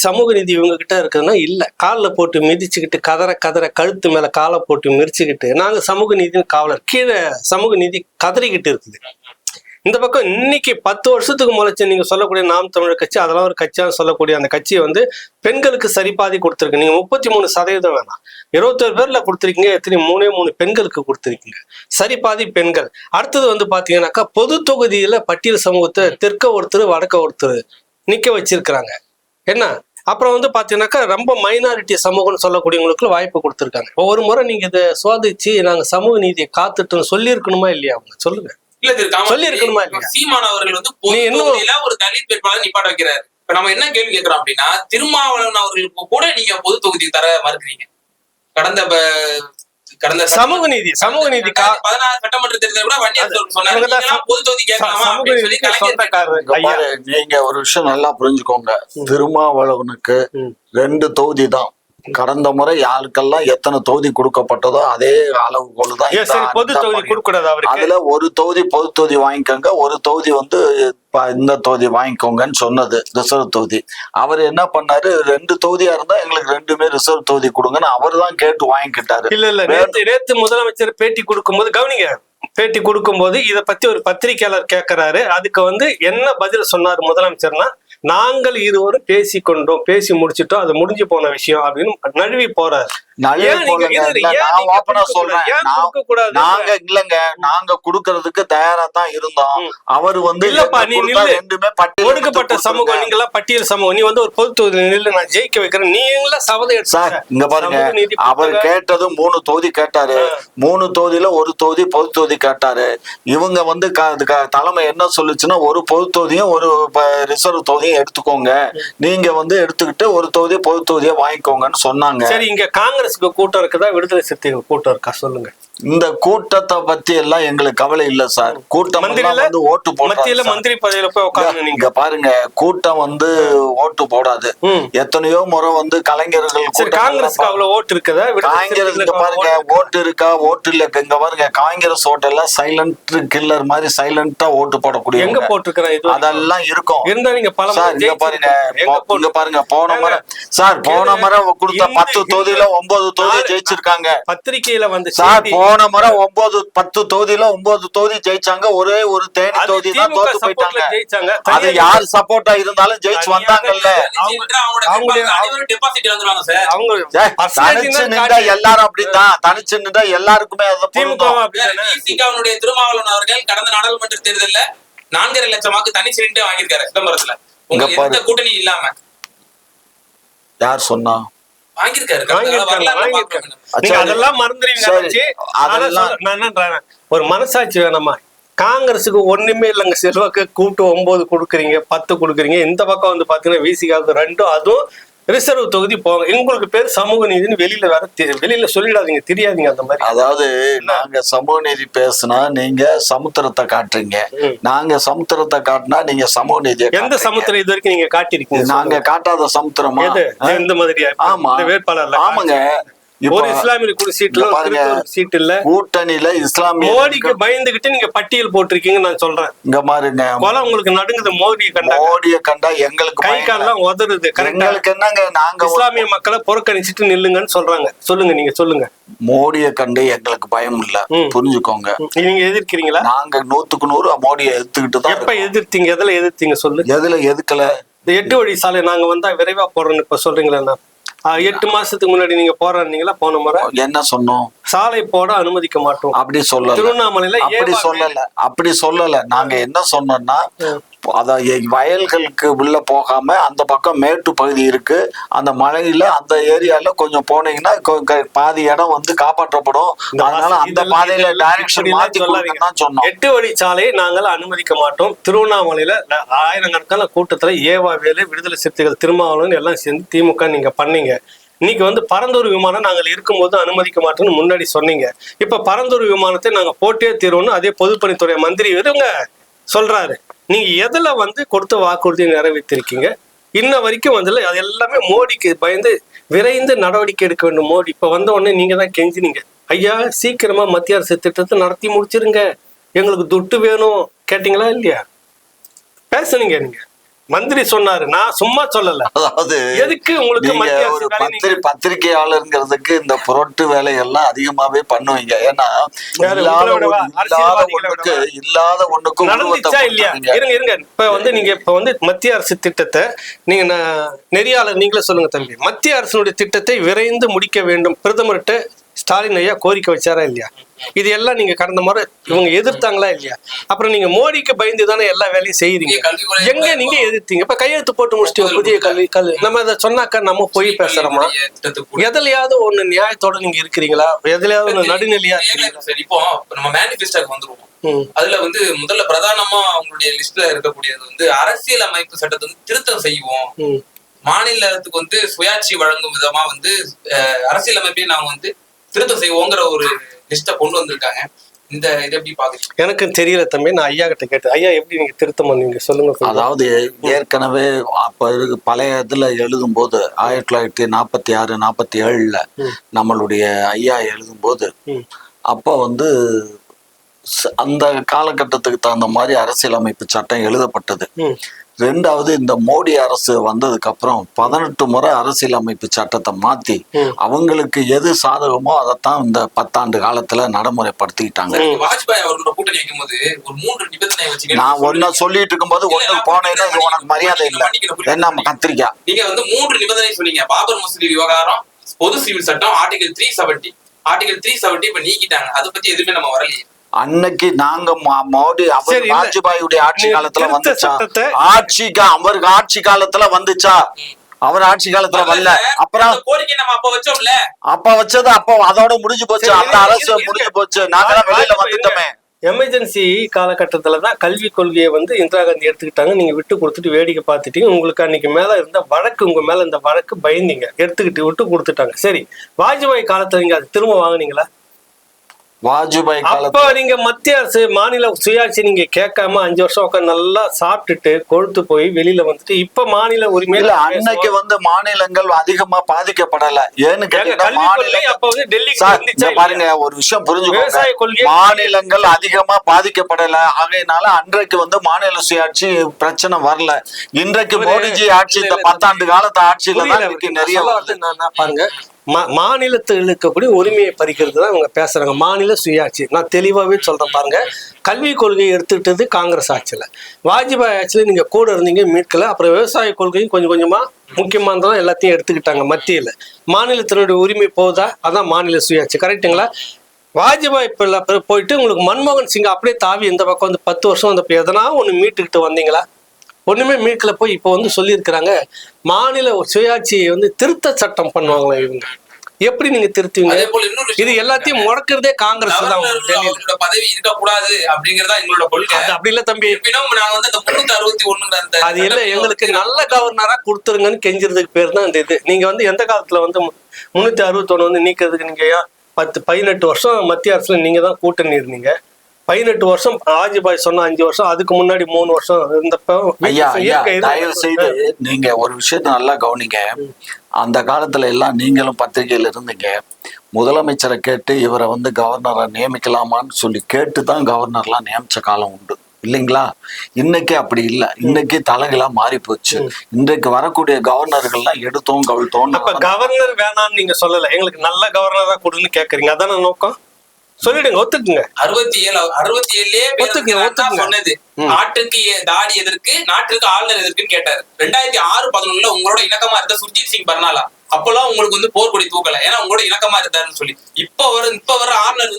சமூக நீதி இவங்க கிட்ட இருக்குதுன்னா இல்ல, காலில் போட்டு மிதிச்சுக்கிட்டு கதற கழுத்து மேல காலை போட்டு மிதிச்சுக்கிட்டு நாங்க சமூக நீதினு காவலர், கீழே சமூக நீதி கதறிக்கிட்டு இருக்குது. இந்த பக்கம் இன்னைக்கு 10 வருஷத்துக்கு முளைச்சு நீங்க சொல்லக்கூடிய நாம் தமிழர் கட்சி, அதெல்லாம் ஒரு கட்சியா சொல்லக்கூடிய அந்த கட்சியை வந்து பெண்களுக்கு சரிபாதி கொடுத்துருக்கு. நீங்க 33% வேணாம், 21 பேர்ல கொடுத்துருக்கீங்க. எத்தனை 3 பெண்களுக்கு கொடுத்துருக்கீங்க, சரிபாதி பெண்கள். அடுத்தது வந்து பாத்தீங்கன்னாக்கா பொது தொகுதியில பட்டியல் சமூகத்தை தெற்க ஒருத்தர் வடக்க ஒருத்தர் நிக்க வச்சிருக்கிறாங்க. என்ன அப்புறம் வந்து பாத்தீங்கன்னாக்கா ரொம்ப மைனாரிட்டி சமூகம்னு சொல்லக்கூடியவங்களுக்கு வாய்ப்பு கொடுத்துருக்காங்க. ஒவ்வொரு முறை நீங்க இதை சோதிச்சு நாங்க சமூக நீதியை காத்துட்டோம்னு சொல்லி இருக்கணுமா இல்லையா? அவங்க சொல்லுங்க. சொல்லி இருக்கணுமா இல்லையா?
சீமான் அவர்கள் வந்து ஒரு தலித் வேட்பாளர் நிப்பாட்ட வைக்கிறாரு. இப்ப நம்ம என்ன கேள்வி கேட்கிறோம் அப்படின்னா, திருமாவளவன் அவர்களுக்கு கூட நீங்க பொது தொகுதி தர மறுக்கிறீங்க. கடந்த
சமூக நீதி
16 சட்டமன்ற தேர்தல் கூட வன்னியர் சொன்னாங்க பொது தொகுதி கேட்கலாமா.
நீங்க ஒரு விஷயம் நல்லா புரிஞ்சுக்கோங்க. திருமாவளவனுக்கு 2 தொகுதி தான். கடந்த முறை யாருக்கெல்லாம் எத்தனை தொகுதி கொடுக்கப்பட்டதோ அதே அளவுகோல் தான். அதுல ஒரு தொகுதி பொது தொகுதி வாங்கிக்கோங்க, ஒரு தொகுதி வந்து இந்த தொகுதி வாங்கிக்கோங்கன்னு சொன்னது ரிசர்வ் தொகுதி. அவர் என்ன பண்ணாரு, 2 தொகுதியா இருந்தா எங்களுக்கு 2மே ரிசர்வ் தொகுதி கொடுங்கன்னு அவர் தான் கேட்டு வாங்கிக்கிட்டாரு.
இல்ல நேத்து முதலமைச்சர் பேட்டி கொடுக்கும்போது கவனிங்க, பேட்டி கொடுக்கும்போது இதை பத்தி ஒரு பத்திரிகையாளர் கேட்கிறாரு. அதுக்கு வந்து என்ன பதில் சொன்னார் முதலமைச்சர்னா, நாங்கள் இருவரும் பேசிக்கொண்டோம், பேசி முடிச்சிட்டோம், அது முடிஞ்சு போன விஷயம் அப்படின்னு நழுவி போறாரு.
நாங்க குடுக்கறதுக்கு தயாரா தான் இருந்தோம். அவர் வந்து
ஒடுக்கப்பட்ட சமூகம், நீங்க எல்லாம் பட்டியல் சமூகம், நீ வந்து ஒரு பொது தொகுதி நின்று நான் ஜெயிக்க வைக்கிறேன், நீங்களா சபதம்
சார். இங்க பாருங்க, அவர் கேட்டது 3 தொகுதி கேட்டாரு. 3 தொகுதியில ஒரு தொகுதி பொது தொகுதி கேட்டாரு. இவங்க வந்து தலைமை என்ன சொல்லுச்சுன்னா, ஒரு பொது தொகுதியும் ஒரு ரிசர்வ் தொகுதியும் எடுத்துக்கோங்க, நீங்க வந்து எடுத்துக்கிட்டு ஒரு தொகுதி பொது தொகுதியை வாங்கிக்கோங்கன்னு சொன்னாங்க.
சரி, இங்க காங்கிரஸ் கூட்டம் இருக்குதா, விடுதலை சிறுத்தைகள் கூட்டம் இருக்கா? சொல்லுங்க.
இந்த கூட்டத்தை பத்தி எல்லாம் எங்களுக்கு கவலை இல்ல சார். கூட்டம் வந்து ஓட்டு போடாது.
மந்திரி பதவியில போய் உட்கார்ந்து நீங்க
பாருங்க, கூட்டம் வந்து ஓட்டு போடாது. எத்தனையோ முறை வந்து கலைஞர்கள்
காங்கிரஸ் அவ்வளவு ஓட்டு இருக்குதா?
காங்கிரஸ் பாருங்க ஓட்டு இருக்கா, ஓட்டு இல்ல. இங்க பாருங்க, காங்கிரஸ் ஓட்டு எல்லாம் சைலண்ட் கில்லர் மாதிரி சைலண்டா ஓட்டு போடக்கூடிய
எங்க போட்டுருக்கிறேன் அதெல்லாம்
இருக்கும்.
இருந்தா நீங்க
இங்க பாருங்க போன முறை கொடுத்த 10 தொகுதியில 9 தொகுதி ஜெயிச்சிருக்காங்க.
பத்திரிகையில வந்து
சார் போன முறை 9-10 தொகுதியில 9 தொகுதி ஜெயிச்சாங்க. ஒரே ஒரு தேனி
அது
தொகுதி தான்
திமுக
தோத்து
சப்போர்ட்ல
போயிட்டாங்க.
ஜெயிச்சாங்க.
அது யார் சப்போர்ட்டா இருந்தாலும் ஜெயிச்சு வந்தாங்கல்ல. தனிச்சு நின்றா எல்லாரும் அப்படித்தான். தனிச்சு நின்றா எல்லாருக்குமே அது
திமுக
திமுகவுடைய திருமாவளவன் அவர்கள் கடந்த நாடாளுமன்ற தேர்தல்ல 4.5 லட்சம் வாக்கு தனிச்சு நின்று வாங்கியிருக்காரு சிதம்பரத்துல. உங்க எந்த கூட்டணி இல்லாம
யார் சொன்னா?
அதெல்லாம் மறந்துடுவீங்க. ஒரு மனசாட்சி வேணாமா? காங்கிரஸுக்கு ஒண்ணுமே இல்லைங்க. செல்வாக்கு கூப்பிட்டு 9 கொடுக்குறீங்க, 10 கொடுக்குறீங்க. இந்த பக்கம் வந்து பாத்தீங்கன்னா விசிகாவுக்கு 2, அதுவும் ரிசர்வ் தொகுதி போங்க. உங்களுக்கு பேர் சமூக நீதினு வெளியில சொல்லிடாதீங்க, தெரியாதீங்க அந்த மாதிரி.
அதாவது நாங்க சமூக நீதி பேசினா நீங்க சமுத்திரத்தை காட்டுறீங்க, நாங்க சமுத்திரத்தை காட்டினா நீங்க சமூக நீதியை.
எந்த சமுத்திரம் இது வரைக்கும் நீங்க காட்டிருக்கீங்க?
நாங்க காட்டாத சமுத்திரமா?
இந்த மாதிரியா?
ஆமா,
வேட்பாளர்.
ஆமாங்க.
ஒரு இஸ்லாமிய கூட சீட் இல்ல.
கூட்டணியில இஸ்லாமிய
மோடிக்கு பயந்துகிட்டு நீங்க பட்டியல் போட்டிருக்கீங்க. நான் சொல்றேன்,
இங்க பாருங்க,
உங்களுக்கு நடுங்குது.
மோடியை கண்டா எங்களுக்கு
கை காலெல்லாம் உதறுது.
எங்களுக்கு என்னங்க, நாங்க
இஸ்லாமிய மக்களை புறக்கணிச்சிட்டு நில்லுங்கன்னு சொல்றாங்க. சொல்லுங்க, நீங்க சொல்லுங்க.
மோடியை கண்டு எங்களுக்கு பயம் இல்ல, புரிஞ்சுக்கோங்க.
நீங்க எதிர்க்கிறீங்களா?
நாங்க 100க்கு 100 மோடியை எதிர்த்துக்கிட்டு தான்.
எப்ப எதிர்த்தீங்க? எதுல எதிர்த்தீங்க? சொல்லு.
எதுல எதுக்கல?
இந்த 8 வழி சாலை நாங்க வந்தா விரைவா போறோம்னு இப்ப சொல்றீங்களா? 8 மாசத்துக்கு முன்னாடி நீங்க போராடுனீங்களா? போன முறை என்ன சொன்னோம்? சாலை போட அனுமதிக்க மாட்டோம் அப்படி சொல்ல. திருவண்ணாமலையில அப்படி சொல்லல. நாங்க என்ன சொன்னோம்னா, வயல்களுக்கு உள்ள போகாம அந்த பக்கம் மேட்டு பகுதி இருக்கு, அந்த மலையில அந்த ஏரியால கொஞ்சம் போனீங்கன்னா பாதி இடம் வந்து காப்பாற்றப்படும். அதனால அந்த பாதையில டைரக்ஷன் மாத்தி கொடுங்கன்னு சொன்னோம். 8 வழி சாலையை நாங்கள் அனுமதிக்க மாட்டோம். திருவண்ணாமலையில ஆயிரக்கணக்கான கூட்டத்துல ஏவாவேலு, விடுதலை சிறுத்தைகள், திருமாவளவன் எல்லாம் சேர்ந்து திமுக நீங்க பண்ணீங்க. இன்னைக்கு வந்து பரந்தூர் விமானம் நாங்கள் இருக்கும்போது அனுமதிக்க மாட்டோம்னு முன்னாடி சொன்னீங்க. இப்ப பரந்தூர் விமானத்தை நாங்க போட்டே தீர்வோம்னு அதே பொதுப்பணித்துறை மந்திரி இவங்க சொல்றாரு. நீங்க எதுல வந்து கொடுத்த வாக்குறுதியை நிறைவேற்றிருக்கீங்க? இன்ன வரைக்கும் வந்து அது எல்லாமே மோடிக்கு பயந்து விரைந்து நடவடிக்கை எடுக்க வேண்டும். மோடி இப்ப வந்த உடனே நீங்க தான் கெஞ்சினீங்க, ஐயா சீக்கிரமா மத்திய அரசு திட்டத்தை நடத்தி முடிச்சிருங்க, எங்களுக்கு துட்டு வேணும். கேட்டீங்களா இல்லையா? பேசுனீங்க நீங்க. மந்திரி சொன்னாரு, நான் சும்மா சொல்லல. அதாவது எதுக்கு உங்களுக்கு
ஒரு பத்திரிகையாளருங்கிறதுக்கு இந்த புரட்டு வேலையெல்லாம் அதிகமாவே பண்ணுவீங்க. ஏன்னா இல்லாத ஒண்ணுக்கும்
நடந்துச்சா இல்லையா? இருங்க. இப்ப வந்து நீங்க இப்ப வந்து மத்திய அரசு திட்டத்தை நீங்க நெறியாளர் நீங்களே சொல்லுங்க தம்பி. மத்திய அரசுடைய திட்டத்தை விரைந்து முடிக்க வேண்டும் பிரதமர்கிட்ட ஸ்டாலின் ஐயா கோரிக்கை வச்சாரா இல்லையா? இது எல்லாம் நீங்க கடந்த முறை இவங்க எதிர்த்தாங்களா இல்லையா? அப்புறம் நீங்க மோடிக்கு பயந்து தானே எல்லா வேலையும் செய்யறீங்க. எங்க நீங்க எதிர்த்தீங்க? இப்ப கையெழுத்து போட்டு முடிச்சுட்டு புதிய கல்வி நம்ம இதை சொன்னாக்கா நம்ம போய் பேசுறோமா? எதுலயாவது ஒண்ணு நியாயத்தோட நீங்க இருக்கிறீங்களா? எதுலயாவது ஒண்ணு நடுநிலையா இருக்கீங்களா?
இப்போ நம்ம மேனிஃபெஸ்டோக்கு வந்துருவோம். அதுல வந்து முதல்ல பிரதானமா அவங்களுடைய லிஸ்ட்ல இருக்கக்கூடியது வந்து அரசியல் அமைப்பு சட்டத்தை வந்து திருத்தம் செய்வோம், மாநிலத்துக்கு வந்து சுயாட்சி வழங்கும் விதமா வந்து அரசியல் அமைப்பையும் நாங்க வந்து திருத்தம் செய்வோங்கிற ஒரு லிஸ்ட கொண்டு வந்திருக்காங்க. இந்த இதை எப்படி பாக்குறீங்க?
எனக்கு தெரியல தம்பி. நான் ஐயா கிட்ட கேட்டேன், ஐயா எப்படி நீங்க திருத்தம் பண்ணீங்க சொல்லுங்க.
அதாவது ஏற்கனவே அப்ப பழைய இதுல எழுதும் போது 1946, 47 நம்மளுடைய ஐயா எழுதும் போது அப்ப வந்து அந்த காலகட்டத்துக்கு தகுந்த மாதிரி அரசியலமைப்பு சட்டம் எழுதப்பட்டது. 2வது இந்த மோடி அரசு வந்ததுக்கு அப்புறம் 18 முறை அரசியலமைப்பு சட்டத்தை மாத்தி அவங்களுக்கு எது சாதகமோ அதைத்தான் இந்த 10 ஆண்டு காலத்துல நடைமுறைப்படுத்திக்கிட்டாங்க.
வாஜ்பாய் அவர்களோட கூட்டணி வைக்கும் போது ஒரு 3 நிபந்தனை வச்சு
நான் ஒன்ன சொல்லிட்டு இருக்கும் போது ஒண்ணு போனேன்னா உனக்கு மரியாதை இல்லை, என்ன கத்திரிக்கா?
நீங்க வந்து 3 நிபந்தனை சொன்னீங்க. பாபர் மசூதி விவகாரம், பொது சிவில் சட்டம், ஆர்டிகல் 370 இப்ப நீக்கிட்டாங்க. அதை பத்தி எதுவுமே நம்ம வரலையே.
அன்னைக்கு நாங்க மோடி வாஜ்பாயுடைய ஆட்சி காலத்துல வந்துச்சா? அவருக்கு ஆட்சி காலத்துல வந்துச்சா? அவர் ஆட்சி காலத்துல வரல. அப்புறம்
கோரிக்கை நம்ம அப்ப வச்சோம்ல,
அப்ப வச்சது அப்போ அதோட முடிஞ்சு போச்சு. அந்த அரசு முடிஞ்சு போச்சு. நாங்க வெளியில வந்துட்டோமே.
எமர்ஜென்சி காலகட்டத்துலதான் கல்விக் கொள்கையை வந்து இந்திரா காந்தி எடுத்துக்கிட்டாங்க. நீங்க விட்டு கொடுத்துட்டு வேடிக்கை பார்த்துட்டீங்க. உங்களுக்கு அன்னைக்கு மேல இருந்த வழக்கு, உங்க மேல இந்த வழக்கு பயந்தீங்க, எடுத்துக்கிட்டு விட்டு கொடுத்துட்டாங்க. சரி, வாஜ்பாய் காலத்துல நீங்க அது திரும்ப வாங்கினீங்களா?
வாஜ்பாய்
அப்ப நீங்க மத்திய அரசு மாநில சுயாட்சி நீங்க கேட்காம 5 வருஷம் உட்காந்து நல்லா சாப்பிட்டுட்டு கொழுத்து போய் வெளியில வந்துட்டு இப்ப மாநில உரிமை
இல்ல. அன்னைக்கு வந்து மாநிலங்கள் அதிகமா பாதிக்கப்படல. ஏன்னு கேட்டீங்கன்னா பாருங்க, ஒரு விஷயம் புரிஞ்சுக்கோங்க. மாநிலங்கள் அதிகமா பாதிக்கப்படல. ஆகையினால அன்றைக்கு வந்து மாநில சுயாட்சி பிரச்சனை வரல. இன்றைக்கு மோடிஜி ஆட்சி இந்த 10 ஆண்டு காலத்து ஆட்சியில தான் நிறைய
பாருங்க. மாநிலத்தில் இருக்கக்கூடிய உரிமையை பறிக்கிறது தான் இவங்க பேசுறாங்க. மாநில சுயாட்சி நான் தெளிவாகவே சொல்றேன் பாருங்க. கல்விக் கொள்கையை எடுத்துக்கிட்டது காங்கிரஸ் ஆட்சியில், வாஜ்பாய் ஆட்சியில் நீங்க கூட இருந்தீங்க மீட்கல. அப்புறம் விவசாய கொள்கையும் கொஞ்சம் கொஞ்சமா முக்கியமானதான் எல்லாத்தையும் எடுத்துக்கிட்டாங்க மத்தியில். மாநிலத்தினுடைய உரிமை போகுதா, அதான் மாநில சுயாட்சி. கரெக்டுங்களா? வாஜ்பாய் போயிட்டு உங்களுக்கு மன்மோகன் சிங் அப்படியே தாவி இந்த பக்கம் வந்து 10 வருஷம் வந்தப்ப எதனா ஒன்று மீட்டுக்கிட்டு வந்தீங்களா? ஒண்ணுமே மீட்கல. போய் இப்போ வந்து சொல்லியிருக்கிறாங்க மாநில சுயாட்சியை வந்து திருத்த சட்டம் பண்ணுவாங்களா இவங்க. எப்படி நீங்க திருத்துவீங்க? இது எல்லாத்தையும் முடக்கிறதே காங்கிரஸ் தான்.
பதவி இருக்கக்கூடாது அப்படிங்கறதா எங்களோட கொள்கை.
அப்படி இல்ல தம்பி,
நாங்க வந்து அந்த 361
அது இல்ல, எங்களுக்கு நல்ல கவர்னரா கொடுத்துருங்கன்னு கெஞ்சிறதுக்கு பேர் தான் இந்த இது. நீங்க வந்து எந்த காலத்துல வந்து 361 வந்து நீக்கிறதுக்கு நீங்க 18 வருஷம் மத்திய அரசுல நீங்க தான் கூட்டணி இருந்தீங்க. 18 வருஷம் வாஜ்பாய் சொன்ன 5 வருஷம், அதுக்கு முன்னாடி 3 வருஷம் இருந்தப்ப.
தயவு செய்து நீங்க ஒரு விஷயத்த நல்லா கவனிங்க. அந்த காலத்துல எல்லாம் நீங்களும் பத்திரிகையில இருந்தீங்க. முதலமைச்சரை கேட்டு இவரை வந்து கவர்னரை நியமிக்கலாமான்னு சொல்லி கேட்டுதான் கவர்னர்லாம் நியமிச்ச காலம் உண்டு இல்லைங்களா? இன்னைக்கு அப்படி இல்லை. இன்னைக்கு தலைகளா மாறி போச்சு. இன்றைக்கு வரக்கூடிய கவர்னர்கள்லாம் எடுத்தோம் கவிழ்த்தோம்.
அப்ப கவர்னர் வேணாம்னு நீங்க சொல்லல, எங்களுக்கு நல்ல கவர்னரா கொடுன்னு கேக்குறீங்க, அதான நோக்கம்? சொல்லிடுங்க, ஒத்துக்குங்க.
67 சொன்னது நாட்டுக்கு தாடி எதற்கு, நாட்டுக்கு ஆளுநர் எதற்குன்னு கேட்டாரு. 2006-11 உங்களோட இணக்கமா இருந்த சுர்ஜித் சிங் பர்னாலா அப்பெல்லாம் உங்களுக்கு வந்து போர்க்கொடி தூக்கல, ஏன்னா உங்களோட இணக்கமா இருந்தாருன்னு சொல்லி. இப்ப வர ஆளுநர்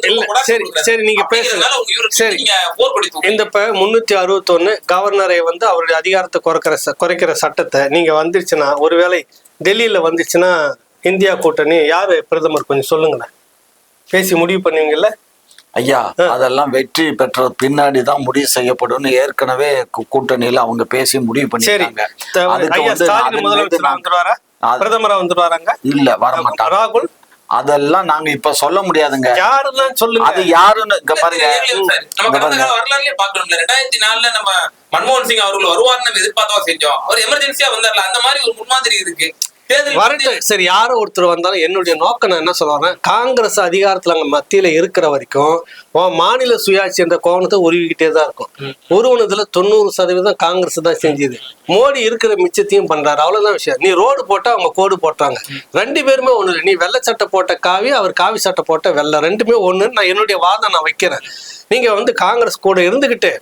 சரி நீங்க பேசுறதுனால
போர்க்கொடி தூக்க.
இந்த 361 கவர்னரை வந்து அவருடைய அதிகாரத்தை குறைக்கிற சட்டத்தை நீங்க வந்துருச்சுன்னா, ஒருவேளை டெல்லியில வந்துச்சுன்னா இந்தியா கூட்டணி யாரு பிரதமர் கொஞ்சம் சொல்லுங்களேன், பேசி முடிவு பண்ணுவீங்கல்ல?
ஐயா, அதெல்லாம் வெற்றி பெற்ற பின்னாடிதான் முடிவு செய்யப்படும். ஏற்கனவே கூட்டணியில அவங்க பேசி முடிவு பண்ணிருக்காங்க.
பிரதமரா வந்துருவாராங்க?
இல்ல, வரமாட்டாங்க.
ராகுல்?
அதெல்லாம் நாங்க இப்ப சொல்ல முடியாதுங்க.
யாருன்னு சொல்லுங்க.
அது யாருன்னு பாருங்க.
வரலாறுலயே பாக்கணும்ல, 2004 நம்ம மன்மோகன் சிங் அவர்கள் வருவார்னு நம்ம எதிர்பார்த்தா செஞ்சோம். அவர் எமர்ஜென்சியா வந்தார்ல, அந்த மாதிரி ஒரு முன்மாதிரி இருக்கு.
வரட்டு. சரி, யாரோ ஒருத்தர் வந்தாலும் என்னுடைய நோக்கம் நான் என்ன சொல்றேன், காங்கிரஸ் அதிகாரத்துல அங்க மத்தியில இருக்கிற வரைக்கும் மாநில சுயாட்சி என்ற கோணத்தை உருவிக்கிட்டே தான் இருக்கும். உருவனதுல 90% காங்கிரஸ் தான் செஞ்சது. மோடி இருக்கிற மிச்சத்தையும் பண்றாரு, அவ்வளவுதான் விஷயம். நீ ரோடு போட்டா அவங்க கோடு போட்டாங்க, 2 பேருமே ஒண்ணு. நீ வெள்ளை சட்டை போட்ட காவி, அவர் காவி சட்டை போட்ட வெள்ளை, 2மே ஒண்ணுன்னு நான் என்னுடைய வாதம் நான் வைக்கிறேன். நீங்க வந்து காங்கிரஸ் கூட இருந்துகிட்டு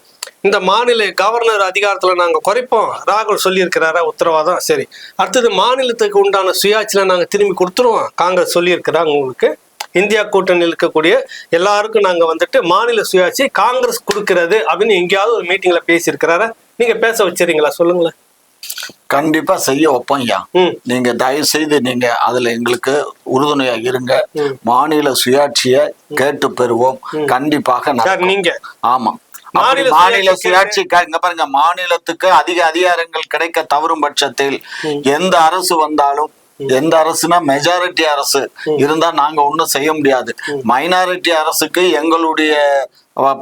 இந்த மாநில கவர்னர் அதிகாரத்துல நாங்க குறைப்போம், ராகுல் சொல்லியிருக்கிறாரா உத்தரவாதம். சரி, அடுத்தது மாநிலத்துக்கு உண்டான சுயாட்சியில நாங்க திரும்பி கொடுத்துருவோம், காங்கிரஸ் சொல்லியிருக்கிறாங்க. உங்களுக்கு இந்தியா கூட்டணியில் இருக்கக்கூடிய எல்லாருக்கும் நாங்க வந்துட்டு மாநில சுயாட்சி காங்கிரஸ் கொடுக்கிறது அப்படின்னு எங்கேயாவது ஒரு மீட்டிங்ல பேசியிருக்கிறாரா? நீங்க பேச வச்சிருக்கீங்களா? சொல்லுங்களேன்.
கண்டிப்பா செய்ய வைப்போம் ஐயா. நீங்க தயவு செய்து நீங்க அதுல எங்களுக்கு உறுதுணையா இருங்க. மாநில சுயாட்சியை கேட்டு பெறுவோம். கண்டிப்பாக
நீங்க
ஆமா, மாநில சுயாட்சி இங்க பாருங்க, மாநிலத்துக்கு அதிக அதிகாரங்கள் கிடைக்க தவறும் பட்சத்தில் எந்த அரசு வந்தாலும், எந்த அரசுனா மெஜாரிட்டி அரசு இருந்தா நாங்க ஒண்ணும் செய்ய முடியாது. மைனாரிட்டி அரசுக்கு எங்களுடைய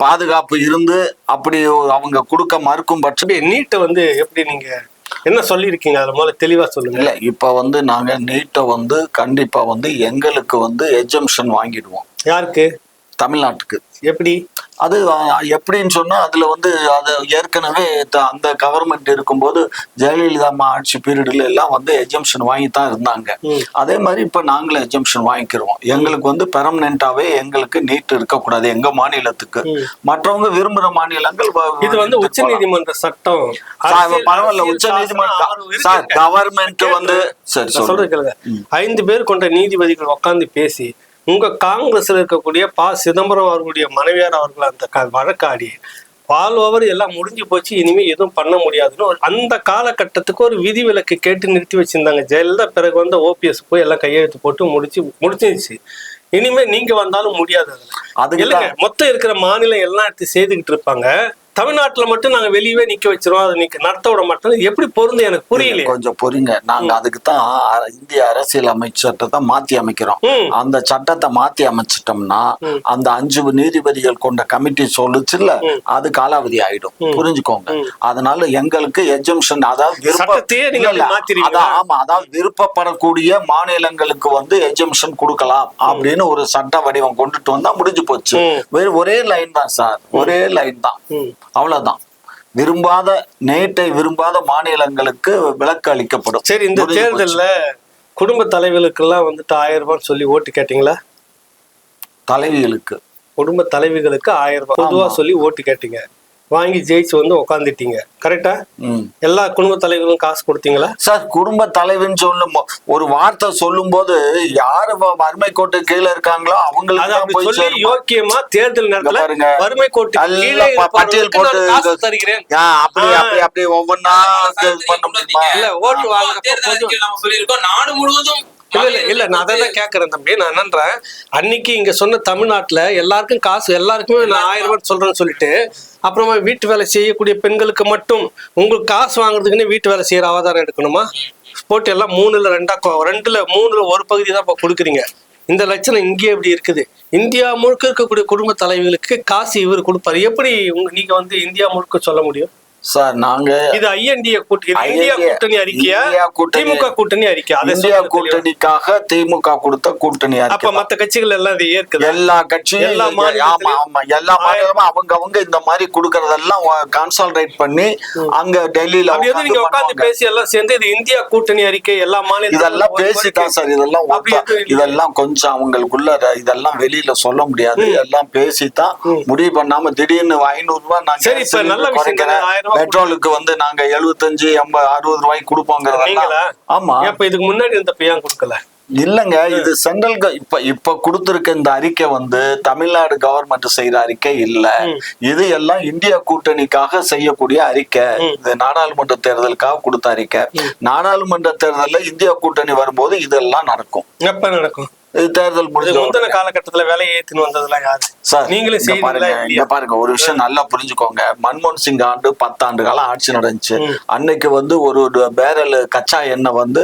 பாதுகாப்பு இருந்து அப்படி அவங்க கொடுக்க மறுக்கும் பட்சம்.
நீட்டை வந்து எப்படி நீங்க என்ன சொல்லியிருக்கீங்க, அதுல முதல்ல தெளிவா சொல்லுங்க.
இல்ல, இப்ப வந்து நாங்க நீட்டை வந்து கண்டிப்பா வந்து எங்களுக்கு வந்து எக்ஸம்ஷன் வாங்கிடுவோம்.
யாருக்கு?
தமிழ்நாட்டுக்கு.
எப்படி?
அது எப்படின்னு சொன்னா, அதுல வந்து அது ஏற்கனவே அந்த கவர்மெண்ட் இருக்கும்போது ஜெயலலிதா ஆட்சி பீரியட்ல எல்லாம் வந்து எக்ஸம்ஷன் வாங்கித்தான் இருந்தாங்க. அதே மாதிரி இப்ப நாங்களும் எக்ஸம்ஷன் வாங்கிக்கிறோம். எங்களுக்கு வந்து பெர்மனன்டாவே எங்களுக்கு நீட் இருக்கக்கூடாது எங்க மாநிலத்துக்கு. மற்றவங்க விரும்புற மாநிலங்கள்
இது வந்து உச்ச நீதிமன்ற சட்டம்.
பரவாயில்ல, உச்ச நீதிமன்றம் கவர்மெண்ட் வந்து சரி
சொல்றது கேளுங்க. 5 பேர் கொண்ட நீதிபதிகள் உட்கார்ந்து பேசி உங்க காங்கிரஸ்ல இருக்கக்கூடிய சிதம்பரம் அவர்களுடைய மனைவியார் அவர்கள் அந்த வழக்காடி பால் ஓவர் எல்லாம் முடிஞ்சு போச்சு, இனிமே எதுவும் பண்ண முடியாதுன்னு அந்த காலகட்டத்துக்கு ஒரு விதிவிலக்கு கேட்டு நிறுத்தி வச்சிருந்தாங்க. ஜெயலலிதா பிறகு வந்து OPS போய் எல்லாம் கையெழுத்து போட்டு முடிச்சிருச்சு. இனிமே நீங்க வந்தாலும் முடியாது. அது இல்லைங்க, மொத்தம் இருக்கிற மாநிலம் எல்லாம் எடுத்து செய்துகிட்டு இருப்பாங்க. தமிழ்நாட்டுல மட்டும் நாங்க வெளியவே நிக்க வச்சிருவோம், அதை நீங்க நடத்த விட மாட்டோம். எப்படி பொருந்து எனக்கு புரியல.
கொஞ்சம் பொறுங்க. நாங்க அதுக்குதான் இந்திய அரசியல் சட்டத்தை மாத்தி அமைக்கிறோம். அந்த சட்டத்தை மாத்தி அமைச்சிட்டோம்னா அந்த 5 நீதிபதிகள் கொண்ட கமிட்டி சொல்லுச்சுல்ல, அது காலாவதி ஆயிடும். புரிஞ்சுக்கோங்க. அதனால எங்களுக்கு எக்ஸம்ஷன், அதாவது விருப்பப்படக்கூடிய மாநிலங்களுக்கு வந்து எக்ஸம்ஷன் கொடுக்கலாம் அப்படின்னு ஒரு சட்ட வடிவம் கொண்டுட்டு வந்தா முடிஞ்சு போச்சு. ஒரே லைன் தான் சார், ஒரே லைன் தான், அவ்வளவுதான். விரும்பாத நீட்டை விரும்பாத மாநிலங்களுக்கு விலக்கு அளிக்கப்படும்.
சரி, இந்த தேர்தல்ல குடும்ப தலைவர்களுக்கெல்லாம் வந்துட்டு 1000 ரூபான்னு சொல்லி ஓட்டு கேட்டீங்களா?
தலைவிகளுக்கு,
குடும்ப தலைவிகளுக்கு 1000 ரூபாய் பொதுவா சொல்லி ஓட்டு கேட்டீங்க, வாங்கி ஜெயிச்சு வந்து உக்காந்துட்டீங்க. கரெக்டா? எல்லா குடும்ப தலைவர்களும் காசு கொடுத்தீங்களா?
சார் குடும்ப தலைவன் சொல்லும் ஒரு வார்த்தை சொல்லும் போது யாரு வறுமை கோட்டு கீழே இருக்காங்களோ அவங்களுக்கு
யோக்கியமா தேர்தல் நேரத்துல வறுமை கோட்டு
பட்டியல் போட்டு
தருகிறேன்
அப்படி ஒவ்வொன்னா பண்ண முடியுமா?
இல்ல ஓட்டு வாங்க
நாடு முழுவதும்
இல்ல நான் அதான் கேக்குறேன் தம்பி. நான் என்னன்றேன், அன்னைக்கு இங்க சொன்ன தமிழ்நாட்டுல எல்லாருக்கும் காசு, எல்லாருக்குமே நான் 1000 ரூபாய் சொல்றேன்னு சொல்லிட்டு அப்புறமா வீட்டு வேலை செய்யக்கூடிய பெண்களுக்கு மட்டும் உங்களுக்கு காசு வாங்குறதுக்குன்னு வீட்டு வேலை செய்யற ஆதாரம் எடுக்கணுமா? போட்டு எல்லாம் 3ல 2 3ல ஒரு பகுதி தான் இப்ப கொடுக்குறீங்க. இந்த லட்சணம் இங்கே எப்படி இருக்குது? இந்தியா முழுக்க இருக்கக்கூடிய குடும்ப தலைவிகளுக்கு காசு இவர் கொடுப்பாரு. எப்படி நீங்க வந்து இந்தியா முழுக்க சொல்ல முடியும்?
சார் நாங்க
இது இந்தியா கூட்டணி அறிக்கையா, திமுக கூட்டணி அறிக்கை?
இந்தியா கூட்டணிக்காக திமுக கொடுத்த கூட்டணி அறிக்கை.
அப்ப மத்த கட்சிகள் எல்லாம் இதை ஏற்குது?
எல்லா கட்சியும் எல்லா மாநிலமும் அவங்க இந்த மாதிரி கொடுக்கறதெல்லாம் கான்சால்டேட் பண்ணி அங்க டெல்லியில
நீங்க உட்கார்ந்து பேசி எல்லாம் சேர்ந்து இது இந்தியா கூட்டணி அறிக்கை எல்லா மாநிலம்
இதெல்லாம் பேசிதான் சார். இதெல்லாம் கொஞ்சம் அவங்களுக்குள்ள இதெல்லாம் வெளியில சொல்ல முடியாது. எல்லாம் பேசித்தான் முடிவு பண்ணாம திடீர்னு 500 ரூபாய் நான்
நல்ல விஷயம்.
பெட்ரோலுக்கு வந்து நாங்க 75 80 60 ரூபாய்க்கு கொடுப்போங்கிறத. ஆமா,
இப்ப இதுக்கு முன்னாடி இந்த பையன் கொடுக்கல
இல்லங்க. இது சென்ட்ரல் இப்ப கொடுத்திருக்க இந்த அறிக்கை வந்து தமிழ்நாடு கவர்மெண்ட் செய்யற அறிக்கை இல்ல. இது எல்லாம் இந்தியா கூட்டணிக்காக செய்யக்கூடிய அறிக்கை. இது நாடாளுமன்ற தேர்தலுக்காக கொடுத்த அறிக்கை. நாடாளுமன்ற தேர்தல்ல இந்தியா கூட்டணி வரும்போது இதெல்லாம் நடக்கும்.
எப்ப நடக்கும்?
தேர்தல் முடிஞ்ச
முந்தின காலகட்டத்துல வேலையை ஏத்தின்னு வந்ததெல்லாம் யாரு
சார்?
நீங்களும்
பாருங்க, ஒரு விஷயம் நல்லா புரிஞ்சுக்கோங்க. மன்மோகன் சிங் ஆண்டு 10 ஆண்டு காலம் ஆட்சி நடந்துச்சு. அன்னைக்கு வந்து ஒரு பேரல் கச்சா எண்ணெய் வந்து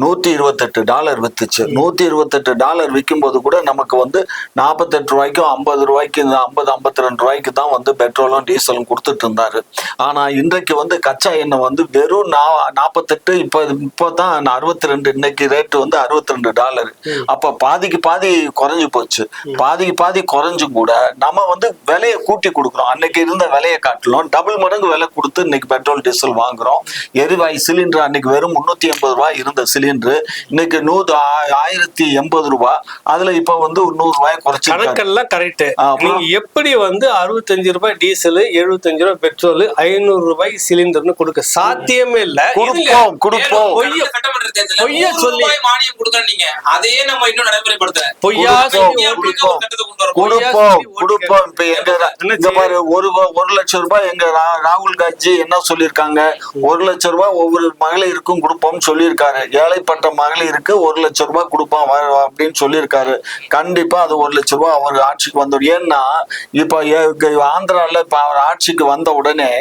$128 வித்துச்சு. $128 விற்கும் போது கூட நமக்கு வந்து 48 ரூபாய்க்கும் 50 ரூபாய்க்கு 52 ரூபாய்க்கு தான் வந்து பெட்ரோலும் டீசலும் கொடுத்துட்டு இருந்தாரு. ஆனா இன்றைக்கு வந்து கச்சா எண்ணெய் வந்து வெறும் 48, இப்பதான் 62. இன்னைக்கு ரேட்டு வந்து $62. அப்ப பாதிக்கு பாதி குறைஞ்சு போச்சு. பாதிக்கு பாதி குறைஞ்சும் கூட நம்ம வந்து விலையை கூட்டி கொடுக்குறோம். அன்னைக்கு இருந்த விலையை காட்டிலும் டபுள் மடங்கு விலை கொடுத்து இன்னைக்கு பெட்ரோல் டீசல் வாங்குறோம். எரிவாயு சிலிண்டர் அன்னைக்கு வெறும் 380 ரூபாய் இருந்த சிலிண்டர் இன்னைக்கு 1080 ரூபாய். அதுல இப்ப வந்து 100 ரூபாய் குறைச்சு.
கணக்கெல்லாம் கரெக்ட். நீங்க எப்படி வந்து 65 ரூபாய் டீசல், 75 ரூபாய் பெட்ரோல், 500 ரூபாய் சிலிண்டர்னு கொடுக்க சாத்தியமே இல்ல.
கொடுப்போம்
பொய்யா சொல்லி
மானியம் கொடுக்கறீங்க. நீங்க அதையே நம்ம இன்னும் நடைமுறைப்படுத்துறேன்.
பொய்யா
கொடுப்போம். இப்ப எங்க பாரு, 1 லட்சம் ரூபாய் எங்க ராகுல் காந்தி என்ன சொல்லியிருக்காங்க? 1 லட்சம் ரூபாய் ஒவ்வொரு மகளிருக்கும் கொடுப்போம் சொல்லியிருக்காரு. ஏழைப்பட்ட மகளிருக்கு 1 லட்சம் ரூபாய் கொடுப்போம் அப்படின்னு சொல்லியிருக்காரு. கண்டிப்பா அது 1 லட்சம் ரூபாய் அவர் ஆட்சிக்கு வந்த. ஏன்னா இப்ப ஆந்திரால இப்ப அவர் ஆட்சிக்கு வந்த உடனே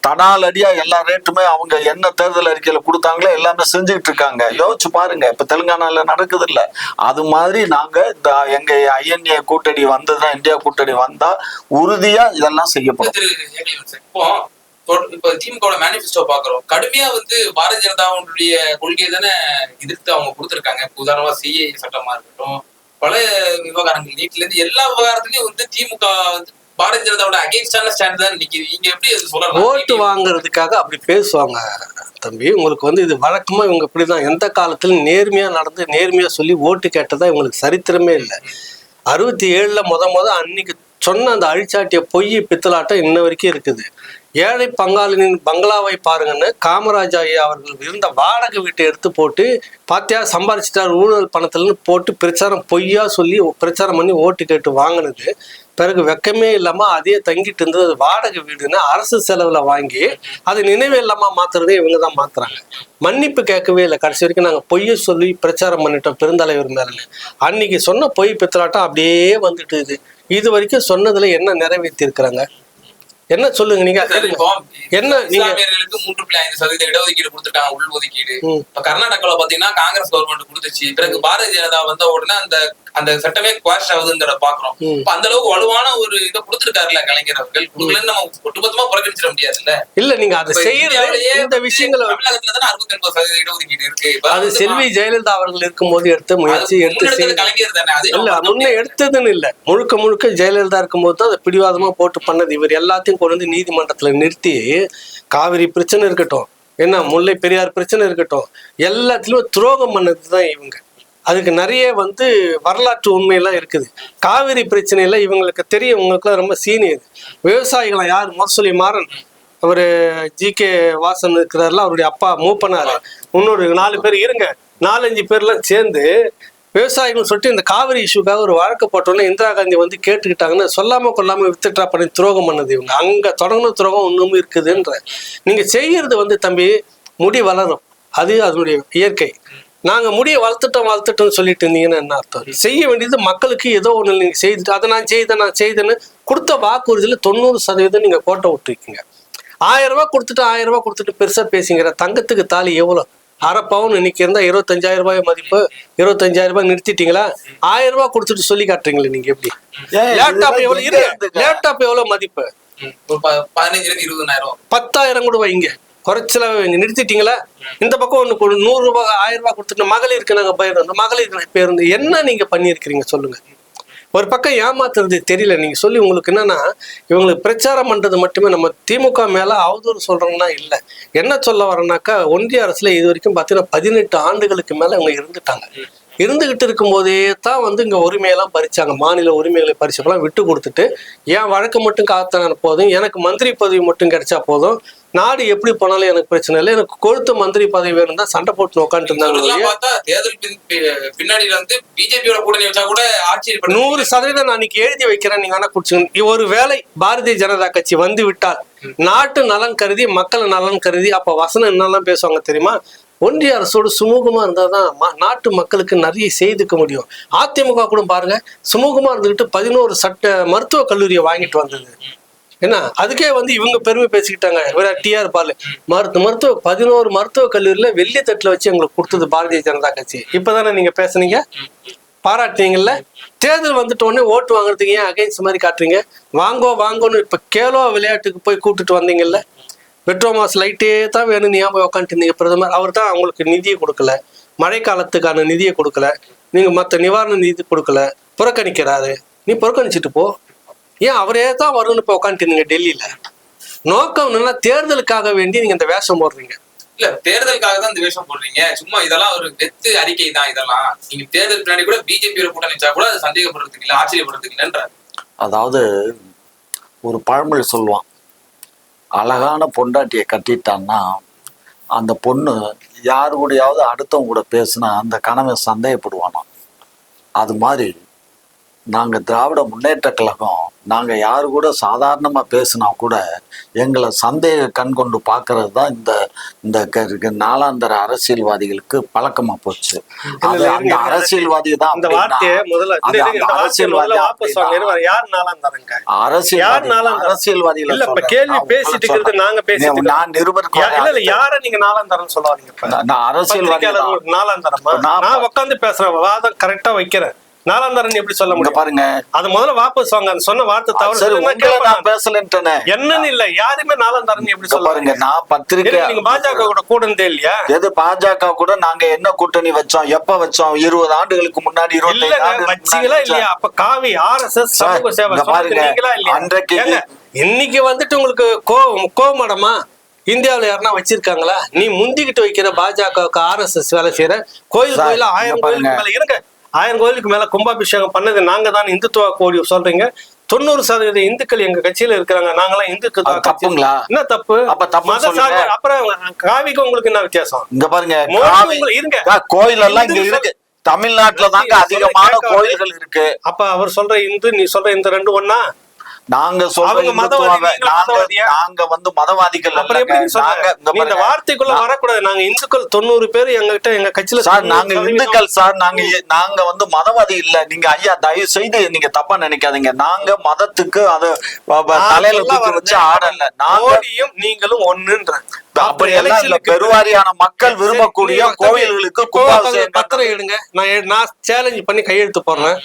தடாலடியா எல்லா ரேட்டுமே அவங்க என்ன தேர்தல் அறிக்கையில கொடுத்தாங்களோ எல்லாமே செஞ்சுக்கிட்டு இருக்காங்க. யோசிச்சு பாருங்க, இப்ப தெலுங்கானால நடக்குது இல்ல? அது மாதிரி நாங்க எங்க ஐஎன்ஏ கூட்டணி வந்ததுதான், இந்தியா கூட்டணி வந்தா உறுதியா இதெல்லாம் செய்யப்படும்.
இப்ப திமுக மேனிபெஸ்டோ பாக்குறோம், கடுமையா வந்து பாரதிய ஜனதாவுடைய கொள்கையை தானே எதிர்த்து அவங்க கொடுத்திருக்காங்க. உதாரணமா சிஏ சட்டமா இருக்கட்டும், பல விவகாரங்கள், நீட்ல இருந்து எல்லா விவகாரத்திலயும் வந்து திமுக வந்து பாரதிய ஜனதாவோட அகைன்ஸ்டான ஸ்டாண்ட் தான் நிக்குது. நீங்க எப்படி சொல்லலாம்?
ஓட்டு வாங்குறதுக்காக அப்படி பேசுவாங்க தம்பி. உங்களுக்கு வந்து இது வழக்கமா இவங்க இப்படிதான் எந்த காலத்திலும் நேர்மையா நடந்து நேர்மையா சொல்லி ஓட்டு கேட்டதா இவங்களுக்கு சரித்திரமே இல்லை. 67ல முத அன்னைக்கு சொன்ன அந்த அழிச்சாட்டிய பொய் பித்தலாட்டம் இன்ன வரைக்கும் இருக்குது. ஏழை பங்காளினின் பங்களாவை பாருங்கன்னு காமராஜ் ஐயா அவர்கள் இருந்த வாடகை வீட்டை எடுத்து போட்டு பாத்தியா சம்பாரிச்சிட்டார் ஊழல் பணத்துலன்னு போட்டு பிரச்சாரம் பொய்யா சொல்லி பிரச்சாரம் பண்ணி ஓட்டு கேட்டு வாங்கினது. பிறகு வெக்கமே இல்லாம அதே தங்கிட்டு இருந்தது வாடகை வீடுன்னு அரசு செலவுல வாங்கி அது நினைவே இல்லாம மாத்துறதே இவங்க தான் மாத்துறாங்க. மன்னிப்பு கேட்கவே இல்லை. கடைசி வரைக்கும் நாங்க பொய்ய சொல்லி பிரச்சாரம் பண்ணிட்டோம் பெருந்தலைவர் மேல. அன்னைக்கு சொன்ன பொய் பித்தலாட்டம் அப்படியே வந்துட்டு இது வரைக்கும் சொன்னதுல என்ன நிறைவேற்றி இருக்கிறாங்க? என்ன சொல்லுங்க நீங்க. என்ன நீங்க
3.5% இடஒதுக்கீடு கொடுத்துட்டாங்க, உள் ஒதுக்கீடு. இப்ப கர்நாடகால பாத்தீங்கன்னா காங்கிரஸ் கவர்மெண்ட் கொடுத்துச்சு. பிறகு பாரதிய ஜனதா வந்த உடனே அந்த சட்டமே குவாஷ் ஆகுதுங்கிறத பாக்குறோம். இப்ப அந்த அளவுக்கு வலுவான ஒரு இதை கொடுத்துருக்காருல்ல கலைஞர் அவர்கள். கொடுக்கலன்னு நம்ம ஒட்டுமொத்தமா புறக்கணிச்சிட முடியாதுல்ல.
இல்ல நீங்க அதை செய்யறது இந்த விஷயங்களை
தமிழகத்துல தானே 69% இடஒதுக்கீடு இருக்கு.
அது செல்வி ஜெயலலிதா அவர்கள் இருக்கும்போது எடுத்த முயற்சி
கலைஞர் தானே. அது
இல்ல முன்ன எடுத்ததுன்னு இல்ல, முழுக்க ஜெயலலிதா இருக்கும்போது தான் அதை பிடிவாதமா போட்டு பண்ணது. இவர் எல்லாத்தையும் கொண்டு வந்து நீதிமன்றத்துல நிறுத்தி காவிரி பிரச்சனை இருக்கட்டும், என்ன முல்லை பெரியார் பிரச்சனை இருக்கட்டும், எல்லாத்துலயும் துரோகம் பண்ணதுதான் இவங்க. அதுக்கு நிறைய வந்து வரலாற்று உண்மையெல்லாம் இருக்குது. காவிரி பிரச்சனையில இவங்களுக்கு தெரியும், இவங்களுக்குலாம் ரொம்ப சீனியர். விவசாயிகளை யார்? முரசொலி மாறன், அவரு ஜி.கே. வாசன் இருக்கிறாருல, அவருடைய அப்பா மூப்பனாரு, இன்னொரு 4 பேர் இருங்க, 4-5 பேர்லாம் சேர்ந்து விவசாயிகள் சொல்லிட்டு இந்த காவிரி இஷ்யூக்காக ஒரு வழக்கு போட்டோன்னே இந்திரா காந்தி வந்து கேட்டுக்கிட்டாங்கன்னு சொல்லாம கொள்ளாம வித்துட்டா பண்ணி துரோகம் பண்ணது இவங்க. அங்க தொடங்கின துரோகம் இன்னும் இருக்குதுன்ற. நீங்க செய்யறது வந்து தம்பி, முடி வளரும், அது அதனுடைய இயற்கை. நாங்க முடிய வளர்த்துட்டோம் சொல்லிட்டு இருந்தீங்கன்னா என்ன அர்த்தம்? செய்ய வேண்டியது மக்களுக்கு ஏதோ ஒண்ணு நீங்க செய்துட்டு அதை நான் செய்தேன்னு கொடுத்த வாக்குறுதியில 90% நீங்க கோட்டை விட்டுருக்கீங்க. 1000 ரூபாய் கொடுத்துட்டு பெருசா பேசிங்கிற தங்கத்துக்கு தாலி எவ்வளவு? அரை பவுன் இன்னைக்கு இருந்தா 25,000 ரூபாய் மதிப்பு. 25,000 ரூபாய் நிறுத்திட்டீங்களா? 1000 ரூபாய் கொடுத்துட்டு சொல்லி காட்டுறீங்களே நீங்க. எப்படி லேப்டாப் எவ்வளவு இருக்கு? லேப்டாப் எவ்வளவு மதிப்பு?
15,000-20,000.
10,000 கூட வைங்க, குறைச்சல நிறுத்திட்டீங்களா? இந்த பக்கம் ஒண்ணு 100 ரூபாய் 1000 ரூபாய் கொடுத்துட்டு மகளிருக்கு நாங்க போயிருந்தோம், மகளிருக்கு பேருந்து என்ன நீங்க பண்ணிருக்கிறீங்க சொல்லுங்க. ஒரு பக்கம் ஏமாத்துறது தெரியல. நீங்க சொல்லி உங்களுக்கு என்னன்னா, இவங்களுக்கு பிரச்சாரம் பண்றது மட்டுமே. நம்ம திமுக மேல அவதூறு சொல்றோம்னா இல்ல. என்ன சொல்ல வரேன்னாக்கா, ஒன்றிய அரசுல இது வரைக்கும் பாத்தீங்கன்னா 18 ஆண்டுகளுக்கு மேல இவங்க இருந்துட்டாங்க. இருந்துகிட்டு இருக்கும் போதே தான் வந்து இங்க உரிமையெல்லாம் பறிச்சாங்க. மாநில உரிமைகளை பறிச்சப்பெல்லாம் விட்டு கொடுத்துட்டு, என் வழக்கு மட்டும் காத்தான போதும், எனக்கு மந்திரி பதவி மட்டும் கிடைச்சா போதும், நாடு எப்படி போனாலும் எனக்கு பிரச்சனை இல்லை, எனக்கு கொழுத்த மந்திரி பதவி வேணும் தான் சண்டை போட்டு உட்காந்துட்டு இருந்தாங்க.
பின்னாடி வந்து பிஜேபியோட கூட்டணி வச்சா கூட ஆட்சி
100% நான் இன்னைக்கு எழுதி வைக்கிறேன், நீங்க வேணா குடிச்சுங்க. ஒரு வேளை பாரதிய ஜனதா கட்சி வந்து விட்டால், நாட்டு நலன் கருதி, மக்கள் நலன் கருதி, அப்ப வசனம் என்னெல்லாம் பேசுவாங்க தெரியுமா? ஒன்றிய அரசோடு சுமூகமா இருந்தாதான் நாட்டு மக்களுக்கு நிறைய செய்துக்க முடியும். அதிமுக கூட பாருங்க, சுமூகமா இருந்துகிட்டு 11 சட்ட மருத்துவக் கல்லூரியை வாங்கிட்டு வந்தது. என்ன அதுக்கே வந்து இவங்க பெருமை பேசிக்கிட்டாங்க. டிஆர் பாலு மருத்துவ 11 மருத்துவக் கல்லூரியில வெள்ளி தட்டுல வச்சு எங்களுக்கு கொடுத்தது பாரதிய ஜனதா கட்சி. இப்பதானே நீங்க பேசுனீங்க, பாராட்டினீங்கல்ல. தேர்தல் வந்துட்ட உடனே ஓட்டு வாங்குறதுக்கு ஏன் அகைன்ஸ்ட் மாதிரி காட்டுறீங்க? வாங்கோன்னு இப்ப கேலோ விளையாட்டுக்கு போய் கூப்பிட்டுட்டு வந்தீங்கல்ல, பெட்ரோமாஸ் லைட்டே தான் வேணும் ஞாபகம் உட்காந்துட்டு இருந்தீங்க. பிரதமர் அவர் தான் அவங்களுக்கு நிதியை கொடுக்கல, மழை காலத்துக்கான நிதியை கொடுக்கல, நீங்க மற்ற நிவாரண நிதி கொடுக்கல, புறக்கணிக்கிறாரு. நீ புறக்கணிச்சுட்டு போ. ஏன் அவரே தான் வரும்னு இப்ப உட்காந்துட்டு இருந்தீங்க டெல்லியில? நோக்கம் என்னன்னா தேர்தலுக்காக வேண்டி நீங்க இந்த வேஷம் போடுறீங்க.
இல்ல தேர்தலுக்காக தான் இந்த வேஷம் போடுறீங்க. சும்மா இதெல்லாம் ஒரு வெத்து அறிக்கை தான். இதெல்லாம் நீங்க தேர்தல் பின்னாடி கூட பிஜேபி கூட்டணி வச்சா கூட அது சந்தேகப்படுறதுக்கு இல்லை, ஆச்சரியப்படுறதுக்கு இல்லைன்ற.
அதாவது ஒரு பழமொழி சொல்லுவான், அழகான பொண்டாட்டியை கட்டிட்டான்னா அந்த பொண்ணு யாரு கூடயாவது அடுத்தவங்க கூட பேசுனா அந்த கணவன் சந்தேகப்படுவானா. அது மாதிரி நாங்க திராவிட முன்னேற்ற கழகம், நாங்க யாரு கூட சாதாரணமா பேசினா கூட எங்களை சந்தேக கண் கொண்டு பாக்குறது தான் இந்த நாளாந்தர அரசியல்வாதிகளுக்கு பழக்கமா போச்சு. அந்த அரசியல்வாதி தான் அரசியல்வாதிகள் நான் நிருபருக்கு
உட்காந்து பேசுறேன், வாதம் கரெக்டா வைக்கிறேன். நாலாந்தரன் எப்படி சொல்ல முடியும்?
பாருங்க,
அது முதல்ல வாபஸ் வாங்க. சொன்ன வார்த்தை
தவறு பேசலன்னு
என்னன்னு இல்ல, யாருமே நாலாந்தரன் எப்படி சொல்ல
பாருங்க. நான் பத்திரிக்கை,
நீங்க பாஜக கூட கூட்டணி இல்லையா?
எது பாஜக கூட நாங்க என்ன கூட்டணி வச்சோம், எப்ப வச்சோம்? 20 ஆண்டுகளுக்கு முன்னாடி
வச்சீங்களா இல்லையா? அப்ப காவி RSS சமூக சேவை நீங்களா இல்லையா?
அன்றைக்கு
இன்னைக்கு வந்துட்டு உங்களுக்கு கோவமாடமா? இந்தியாவில யாருன்னா வச்சிருக்காங்களா? நீ முந்திக்கிட்டு வைக்கிற பாஜக RSS வேலை செய்யற கோயில் 1000 கோயிலுக்கு மேல இருக்க, 1000 கோயிலுக்கு மேல கும்பாபிஷேகம் பண்ணது நாங்க தான். இந்துத்துவ கோடி சொல்றீங்க. 90% இந்துக்கள் எங்க கட்சியில இருக்கிறாங்க. நாங்களாம் இந்துக்கள்.
தப்புங்களா?
என்ன தப்பு? அப்புறம் காவிக்கு உங்களுக்கு என்ன வித்தியாசம்?
இங்க பாருங்க, இருங்க, கோயில் எல்லாம் இங்க இருக்கு. தமிழ்நாட்டுல தாங்க அதிகமான கோயில்கள் இருக்கு.
அப்ப அவர் சொல்ற இந்து, நீ சொல்ற இந்த ரெண்டு ஒண்ணா?
நாங்க நாங்க வந்து மதவாதிகள்.
இந்த வார்த்தைக்குள்ள வரக்கூடாது. நாங்க இந்துக்கள் 90 பேர் எங்ககிட்ட எங்க கட்சியில
சார். நாங்க இந்துக்கள் சார். நாங்க வந்து மதவாதி இல்ல. நீங்க ஐயா தயவு செய்து நீங்க தப்பா நினைக்காதீங்க. நாங்க மதத்துக்கு அது தலையில தூக்கி வச்சு ஆடல. நாங்களும்
நீங்களும் ஒண்ணுன்ற
அப்படி எல்லாம் இல்ல. பெருவாரியான மக்கள் விரும்பக்கூடிய கோவில்களுக்கு
பத்திரம் எடுங்க. நான் சேலஞ்ச் பண்ணி கையெழுத்து போடுறேன்.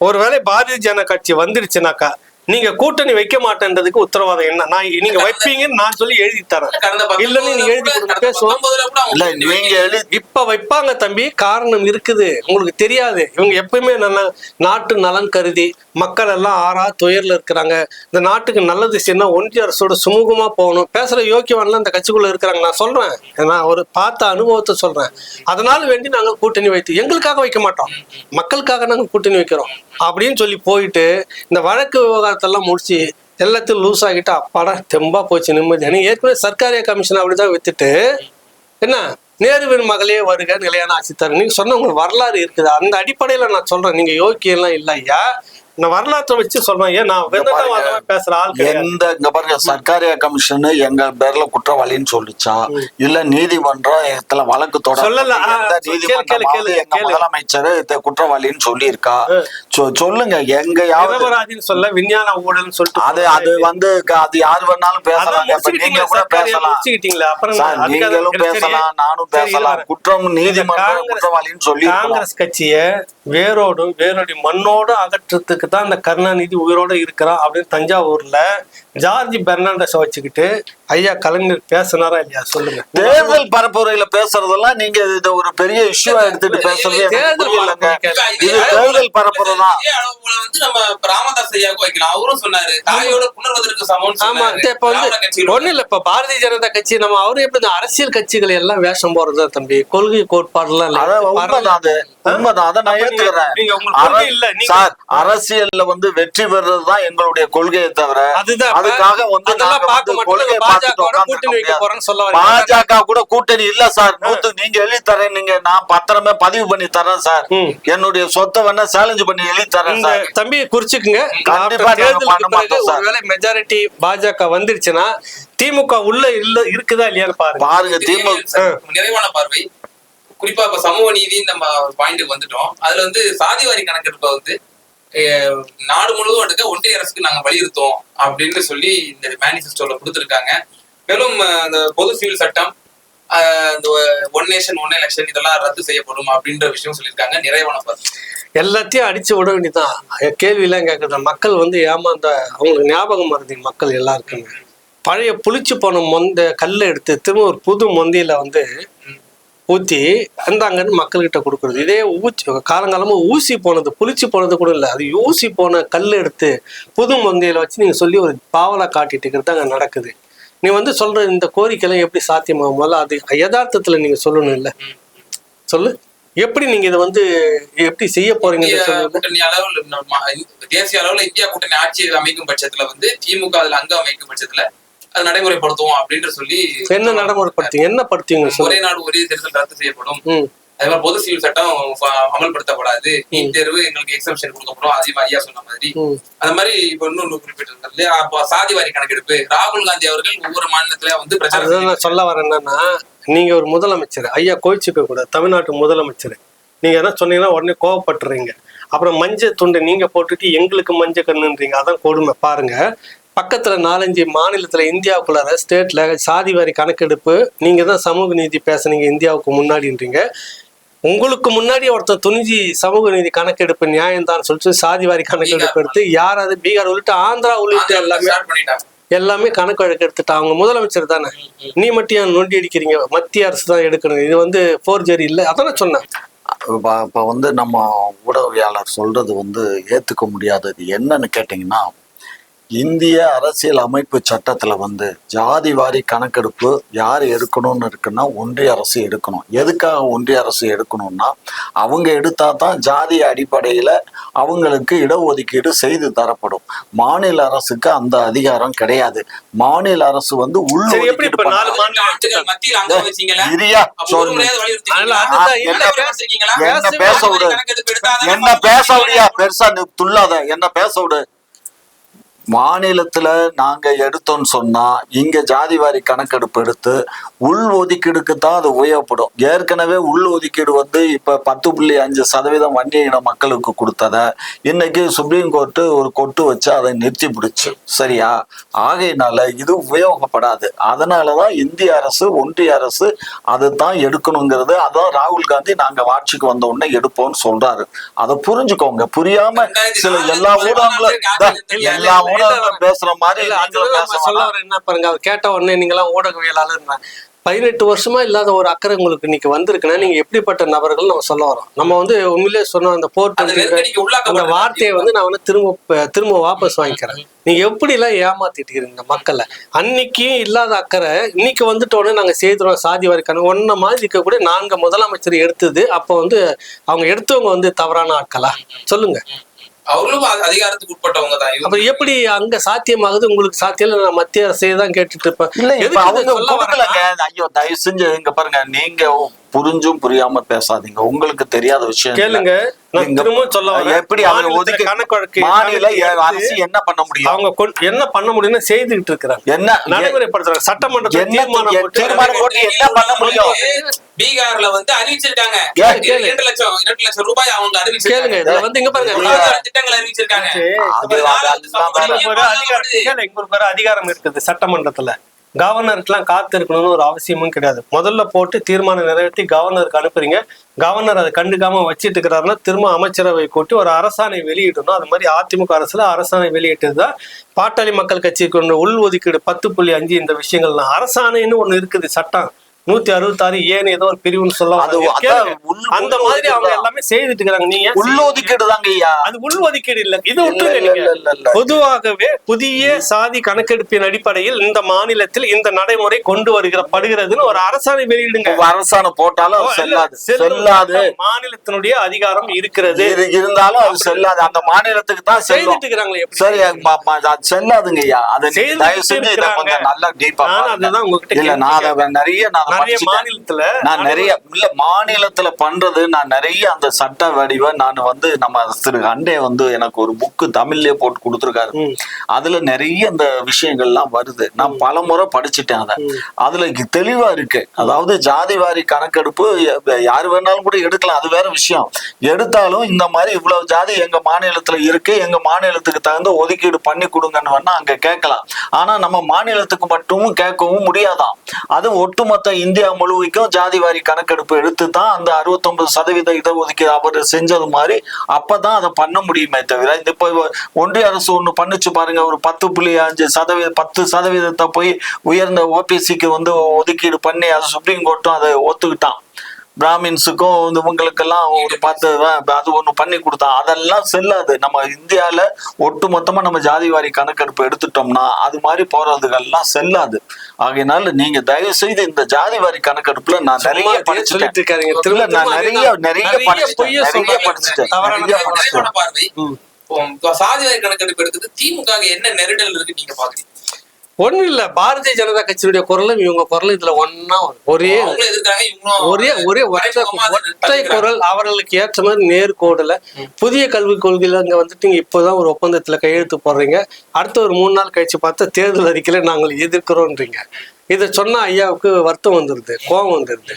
ஒருவேளை பாரதிய ஜனதா கட்சி வந்துருச்சுனாக்கா நீங்க கூட்டணி வைக்க மாட்டேன்றதுக்கு உத்தரவாதம் என்ன? நான் நீங்க வைப்பீங்கன்னு நான் சொல்லி எழுதி தரேன். இல்லன்னு நீங்க எழுதி பேசுவோம். இப்ப வைப்பாங்க தம்பி, காரணம் இருக்குது, உங்களுக்கு தெரியாது. இவங்க எப்பயுமே நாட்டு நலன் கருதி, மக்கள் எல்லாம் ஆறா துயர்ல இருக்கிறாங்க. இந்த நாட்டுக்கு நல்லது செய்யணும், ஒன்றிய அரசோட சுமூகமா போகணும். பேசுற யோக்கியவான்லாம் இந்த கட்சிக்குள்ள இருக்கிறாங்க. நான் சொல்றேன், நான் ஒரு பார்த்த அனுபவத்தை சொல்றேன். அதனால வேண்டி நாங்கள் கூட்டணி வைத்து எங்களுக்காக வைக்க மாட்டோம், மக்களுக்காக நாங்கள் கூட்டணி வைக்கிறோம் அப்படின்னு சொல்லி போயிட்டு இந்த வழக்கு விவகாரத்தெல்லாம் முடிச்சு எல்லாத்தையும் லூஸ் ஆகிட்டு அப்பாடா தெம்பா போச்சு நிம்மதி. ஏற்கனவே சர்க்காரிய கமிஷன் அப்படிதான் வித்துட்டு என்ன நேருவின் மகளே வருக நிலையான ஆட்சி தரும் நீங்க சொன்ன உங்களுக்கு வரலாறு இருக்குது. அந்த அடிப்படையில நான் சொல்றேன், நீங்க யோக்கியம் இல்ல ஐயா. நான் வரலாற்றை வச்சு சொல்றேன். ஏன் நான் பேசுற ஆள்
எந்த இங்க பாருங்க, சர்க்காரிய கமிஷன் எங்க பேர்ல குற்றவாளின்னு சொல்லிச்சா இல்ல நீதிமன்றம் வழக்கு தொடரல? எங்க முதலமைச்சர் குற்றவாளின்னு சொல்லி இருக்கா? சொல்லுங்க, எங்க யாவது
சொல்ல விஞ்ஞான ஊழல் சொல்லிட்டு
அது வந்து அது யாரு வேணாலும் பேசலாம். நீங்க கூட பேசலாம், நீங்களும் பேசலாம், நானும் பேசலாம். குற்றம் நீதிமன்றம் குற்றவாளின்னு சொல்லி
காங்கிரஸ் கட்சிய வேரோடு வேரோடி மண்ணோடு அகற்றத்துக்கு தான் இந்த கருணாநிதி உயிரோட இருக்கிறான் அப்படின்னு தஞ்சாவூர்ல ஜார்ஜ் பெர்னாண்டஸை வச்சுக்கிட்டு ஐயா கலைஞர் பேசினாரா இல்லையா? சொல்லுங்க.
தேர்தல் பரப்புரையில பேசுறதெல்லாம் நீங்க இத ஒரு பெரிய இஷ்யூவா எடுத்துட்டு பேசுறது தேர்தல் பரப்புரை தான்.
நம்ம ராமதாஸ் ஐயாவுக்கு வைக்கலாம், அவரும் சொன்னாரு தாயோட புணர்வதற்கு சமம்.
ஆமா, இப்ப வந்து ஒண்ணு இல்ல, இப்ப பாரதிய ஜனதா கட்சி நம்ம அவரு எப்படி அரசியல் கட்சிகள் எல்லாம் வேஷம் போறது தம்பி, கொள்கை கோட்பாடு எல்லாம்
உண்மைதான், அதை நான் ஏத்துக்கிறேன். சார், அரசியல்ல வந்து வெற்றி பெறதுதான் எங்களுடைய கொள்கையை தவிர அதுக்காக வந்து கொள்கையை பாஜக கூட கூட்டணி இல்ல சார். நீங்க எழுதி தரேன், நீங்க நான் பத்திரமே பதிவு பண்ணி தரேன் சார். என்னுடைய சொத்தை வேணா சேலஞ்ச் பண்ணி எழுதி தரேன் சார்.
தம்பி குறிச்சுக்குங்க, ஒருவேளை மெஜாரிட்டி பாஜக வந்துருச்சுன்னா திமுக உள்ள இல்ல இருக்குதா இல்லையான்னு பாருங்க.
திமுக நிறைவான பார்வை, குறிப்பா இப்ப சமூக நீதி நம்ம பாயிண்ட்டுக்கு வந்துட்டோம். அதுல வந்து சாதிவாரி கணக்கெடுப்பை வந்து நாடு முழுவதும் எடுக்க ஒன்றிய அரசுக்கு நாங்க வலியுறுத்தோம் அப்படின்னு சொல்லி இந்த மேனிஃபெஸ்டோல கொடுத்திருக்காங்க. மேலும் இந்த பொது சிவில் சட்டம், இந்த ஒன் நேஷன் ஒன் எலெக்ஷன் இதெல்லாம் ரத்து செய்யப்படும் அப்படின்ற விஷயம் சொல்லியிருக்காங்க. நிறைவான பார்வை
எல்லாத்தையும் அடிச்சு விட வேண்டியதான். கேள்வி எல்லாம் கேட்கறத மக்கள் வந்து ஏமாந்த அவங்களுக்கு ஞாபகம் வருது மக்கள் எல்லாருக்குமே. பழைய புளிச்சு போன கல்லை எடுத்து திரும்ப ஒரு புது மொந்தையில வந்து ஊத்தி அந்தாங்கன்னு மக்கள்கிட்ட கொடுக்குறது. இதே காலங்காலமா ஊசி போனது புளிச்சு போனது கூட இல்லை, அது ஊசி போன கல் எடுத்து புது மொந்தையில வச்சு நீங்க சொல்லி ஒரு பாவலா காட்டிட்டு இருக்கிறது அங்க நடக்குது. நீ வந்து சொல்ற இந்த கோரிக்கைலாம் எப்படி சாத்தியமாகும்? போல அது யதார்த்தத்துல நீங்க சொல்லணும் இல்ல, சொல்லு எப்படி நீங்க இதை வந்து எப்படி செய்ய போறீங்க?
கூட்டணி அளவில் தேசிய அளவுல இந்தியா கூட்டணி ஆட்சி அமைக்கும் பட்சத்துல வந்து திமுக அதுல அங்க அமைக்கும் பட்சத்துல அது நடைமுறைப்படுத்துவோம் அப்படின்னு சொல்லி
என்ன நடைமுறைப்படுத்துங்க? என்ன படுத்துவீங்க?
ஒரே நாடு ஒரே தேர்தல் ரத்து செய்யப்படும், அதே மாதிரி பொது சிவில் சட்டம் அமல்படுத்தப்படாது, நீட் தேர்வு எங்களுக்கு எக்ஸம்ஷன் கொடுக்கப்படும், அதே மாதிரி ஐயா சொன்ன மாதிரி. அது மாதிரி இப்ப இன்னொன்று குறிப்பிட்டிருக்காரு இல்லையா, அப்போ சாதிவாரி கணக்கெடுப்பு. ராகுல் காந்தி அவர்கள் ஒவ்வொரு மாநிலத்திலயும் வந்து பிரச்சாரம்
சொல்ல வர என்னன்னா, நீங்க ஒரு முதலமைச்சர் ஐயா, கோயிச்சுக்க கூடாது, தமிழ்நாட்டு முதலமைச்சர். நீங்க என்ன சொன்னீங்கன்னா உடனே கோவப்பட்டுறீங்க. அப்புறம் மஞ்சள் துண்டு நீங்க போட்டுட்டு எங்களுக்கு மஞ்சள் கண்ணுன்றீங்க. அதான் கொடுமை. பாருங்க, பக்கத்துல 4-5 மாநிலத்துல இந்தியாவுக்குள்ளார ஸ்டேட்ல சாதிவாரி கணக்கெடுப்பு நீங்க தான் சமூக நீதி பேசுனீங்க இந்தியாவுக்கு முன்னாடின்றீங்க. உங்களுக்கு முன்னாடி ஒருத்தர் துணிஞ்சி சமூக நீதி கணக்கெடுப்பு நியாயம் தான் சொல்லிட்டு சாதிவாரி கணக்கெடுப்பு எடுத்து யாராவது பீகார் உள்ளிட்ட ஆந்திரா உள்ளிட்ட எல்லாமே கணக்கு வழக்கு எடுத்துட்டா. அவங்க முதலமைச்சர் தானே, நீ மட்டும் ஏன் நொண்டி அடிக்கிறீங்க? மத்திய அரசு தான் எடுக்கணும், இது வந்து ஃபோர்ஜரி இல்லை. அதானே சொன்னேன்.
இப்ப வந்து நம்ம ஊடகவியாளர் சொல்றது வந்து ஏத்துக்க முடியாதது என்னன்னு கேட்டீங்கன்னா, இந்திய அரசியல் அமைப்பு சட்டத்துல வந்து ஜாதி வாரி கணக்கெடுப்பு யார் எடுக்கணும்னு இருக்குன்னா ஒன்றிய அரசு எடுக்கணும். எதுக்காக ஒன்றிய அரசு எடுக்கணும்னா, அவங்க எடுத்தா தான் ஜாதி அடிப்படையில அவங்களுக்கு இடஒதுக்கீடு செய்து தரப்படும். மாநில அரசுக்கு அந்த அதிகாரம் கிடையாது. மாநில அரசு வந்து என்ன பேச விடியா பெருசா துள்ளாத, என்ன பேச விடு. மாநிலத்துல நாங்க எடுத்தோம்னு சொன்னா இங்க ஜாதிவாரி கணக்கெடுப்பு எடுத்து உள் ஒதுக்கீடுக்கு தான் அது உயர்ப்படும். ஏற்கனவே உள் ஒதுக்கீடு வந்து இப்ப 10.5% வன்னிய இன மக்களுக்கு கொடுத்தத இன்னைக்கு சுப்ரீம் கோர்ட்டு ஒரு கொட்டு வச்சு அதை நிறுத்தி பிடிச்சு. சரியா? ஆகையினால இது உபயோகப்படாது. அதனாலதான் இந்திய அரசு ஒன்றிய அரசு அதை தான் எடுக்கணுங்கிறது. அதான் ராகுல் காந்தி நாங்க ஆட்சிக்கு வந்த உடனே எடுப்போம்னு சொல்றாரு. அதை புரிஞ்சுக்கோங்க. புரியாம சில எல்லா ஊடகங்களும் பேசுற மாதிரி
சொல்ல வர என்ன பாருங்க, அவர் கேட்ட உடனே நீங்களாம் ஊடகவியலாளர் 18 வருஷமா இல்லாத ஒரு அக்கறை உங்களுக்கு இன்னைக்கு வந்திருக்குன்னா நீங்க எப்படிப்பட்ட நபர்கள் நம்ம சொல்ல வரோம். நம்ம வந்து உண்மையிலே சொன்ன அந்த அந்த வார்த்தையை வந்து நான் வந்து திரும்ப வாபஸ் வாங்கிக்கிறேன். நீங்க எப்படி எல்லாம் ஏமாத்திட்டு இருக்கீங்க மக்களை. அன்னைக்கு இல்லாத அக்கறை இன்னைக்கு வந்துட்டோன்னு நாங்க செய்துறோம் சாதி வாரிக்கான ஒன்ன மாதிரி இருக்கக்கூடிய 4 முதலமைச்சர் எடுத்தது. அப்போ வந்து அவங்க எடுத்தவங்க வந்து தவறான ஆட்களா சொல்லுங்க.
அவர்களும் அதிகாரத்துக்கு உட்பட்டவங்க தான்.
அப்புறம் எப்படி அங்க சாத்தியமாகுது உங்களுக்கு சாத்தியம்? நான் மத்திய அரசை தான் கேட்டுட்டு இருப்பேன்.
இல்ல அவங்க கொடுக்கலங்க. ஐயோ தயவு செஞ்சு இங்க பாருங்க, நீங்க புரிஞ்சும் புரியாம பேசாதீங்க. உங்களுக்கு தெரியாத விஷயம்
கேளுங்க.
எப்படி அவங்க ஒதுக்கி மாநில அரசு என்ன பண்ண முடியும்?
அவங்க என்ன பண்ண முடியும்னு செய்துகிட்டு இருக்கிறாங்க. என்ன நடைமுறைப்படுத்துறாங்க? சட்டமன்றத்தில்
தீர்மானம் போட்டு என்ன பண்ண முடியும்?
பீகார்ல வந்து அறிவிச்சிருக்காங்க 2 லட்சம் ரூபாய் அவங்க அறிவிச்சிருக்காங்க.
இதுல வந்து இங்க பாருங்க
திட்டங்கள் அறிவிச்சிருக்காங்க.
அதிகாரம் இருக்குது சட்டமன்றத்துல. கவர்னருக்குலாம் காத்து இருக்கணும்னு ஒரு அவசியமும் கிடையாது. முதல்ல போட்டு தீர்மானம் நிறைவேற்றி கவர்னருக்கு அனுப்புறீங்க. கவர்னர் அதை கண்டுக்காம வச்சிட்டு இருக்கிறாருன்னா திரும்ப அமைச்சரவை கூட்டி ஒரு அரசாணை வெளியிடணும். அது மாதிரி அதிமுக அரசுல அரசாணை வெளியிட்டதுதான் பாட்டாளி மக்கள் கட்சிக்கு உள் ஒதுக்கீடு 10.5 இந்த விஷயங்கள்லாம் அரசாணைன்னு ஒண்ணு இருக்குது. சட்டம் 166 ஏன் ஏதோ ஒரு பிரிவுன்னு சொல்லலாம். அந்த மாதிரி அவங்க எல்லாமே செய்துட்டு இருக்காங்க. நீங்க
உள்ளொதுக்கீடு தாங்க ஐயா, அது
உள்ஒதுக்கீடு இல்ல. இது விட்டுருங்க. பொதுவாகவே புதிய சாதி கணக்கெடுப்பின் அடிப்படையில் இந்த மாநிலத்தில் இந்த நடைமுறை கொண்டு படுகிறதுன்னு ஒரு அரசாணை வெளியிடுங்க.
அரசாணை போட்டாலும் செல்லாது.
மாநிலத்தினுடைய அதிகாரம் இருக்கிறது,
இருந்தாலும் அது செல்லாது. அந்த மாநிலத்துக்கு தான் செய்துட்டு இருக்காங்களே. சரி செல்லாதுங்க ஐயா. அதை தயவு செஞ்சு நல்லா டீப்பா
அதுதான் உங்ககிட்ட
இல்ல. நான் நிறைய மாநிலத்துல பண்றது நான் நிறைய அந்த சட்ட வடிவ நான் வந்து நம்ம திரு அண்டே வந்து எனக்கு ஒரு புக்கு தமிழ்லயே போட்டு கொடுத்துருக்காரு. அதுல நிறைய இந்த விஷயங்கள்லாம் வருது. நான் பல முறை படிச்சுட்டேன். அதுல தெளிவா இருக்கு. அதாவது ஜாதி வாரி கணக்கெடுப்பு யாரு வேணாலும் கூட எடுக்கலாம், அது வேற விஷயம். எடுத்தாலும் இந்த மாதிரி இவ்வளவு ஜாதி எங்க மாநிலத்துல இருக்கு, எங்க மாநிலத்துக்கு தகுந்த ஒதுக்கீடு பண்ணி கொடுங்கன்னு வேணா அங்க கேட்கலாம். ஆனா நம்ம மாநிலத்துக்கு மட்டும் கேட்கவும் முடியாதான். அது ஒட்டுமொத்த இந்தியா முழுவதுக்கும் ஜாதி வாரி கணக்கெடுப்பு எடுத்து தான் அந்த 69% இடஒதுக்கீடு அவர் செஞ்சது மாதிரி அப்பதான் அதை பண்ண முடியுமே தவிர இந்த இப்போ ஒன்றிய அரசு ஒண்ணு பண்ணுச்சு பாருங்க, ஒரு 10.5% போய் உயர்ந்த ஓபிசிக்கு வந்து ஒதுக்கீடு பண்ணி அது சுப்ரீம் கோர்ட்டும் அதை ஒத்துக்கிட்டான். பிராமின்ஸுக்கும் இவங்களுக்கெல்லாம் ஒரு 10 அது ஒண்ணு பண்ணி கொடுத்தான். அதெல்லாம் செல்லாது. நம்ம இந்தியால ஒட்டு மொத்தமா நம்ம ஜாதி வாரி கணக்கெடுப்பு எடுத்துட்டோம்னா அது மாதிரி போறதுகள்லாம் செல்லாது. ஆகையினால நீங்க தயவு செய்து இந்த ஜாதி வாரி கணக்கெடுப்புல நான் நிறைய படிச்சுட்டேன். நான் நிறைய படிச்சுட்டேன்.
சாதி வாரி கணக்கெடுப்பு எடுத்தது திமுக என்ன நெருடல் இருக்கு நீங்க பாக்குறீங்க?
ஒண்ணும் இல்ல, பாரதிய ஜனதா கட்சியுடைய குரலும் இவங்க குரலும் இதுல ஒன்னா ஒரே ஒற்றை குரல். அவர்களுக்கு ஏற்ற மாதிரி நேர்கோடுல புதிய கல்விக் கொள்கையில அங்க வந்துட்டு நீங்க இப்போதான் ஒரு ஒப்பந்தத்துல கையெழுத்து போடுறீங்க. அடுத்த ஒரு 3 நாள் கழிச்சு பார்த்தா தேர்தல் அறிக்கையில நாங்கள் எதிர்க்கிறோன்றீங்க. இதை சொன்னா ஐயாவுக்கு வருத்தம் வந்துருது, கோபம் வந்துருது.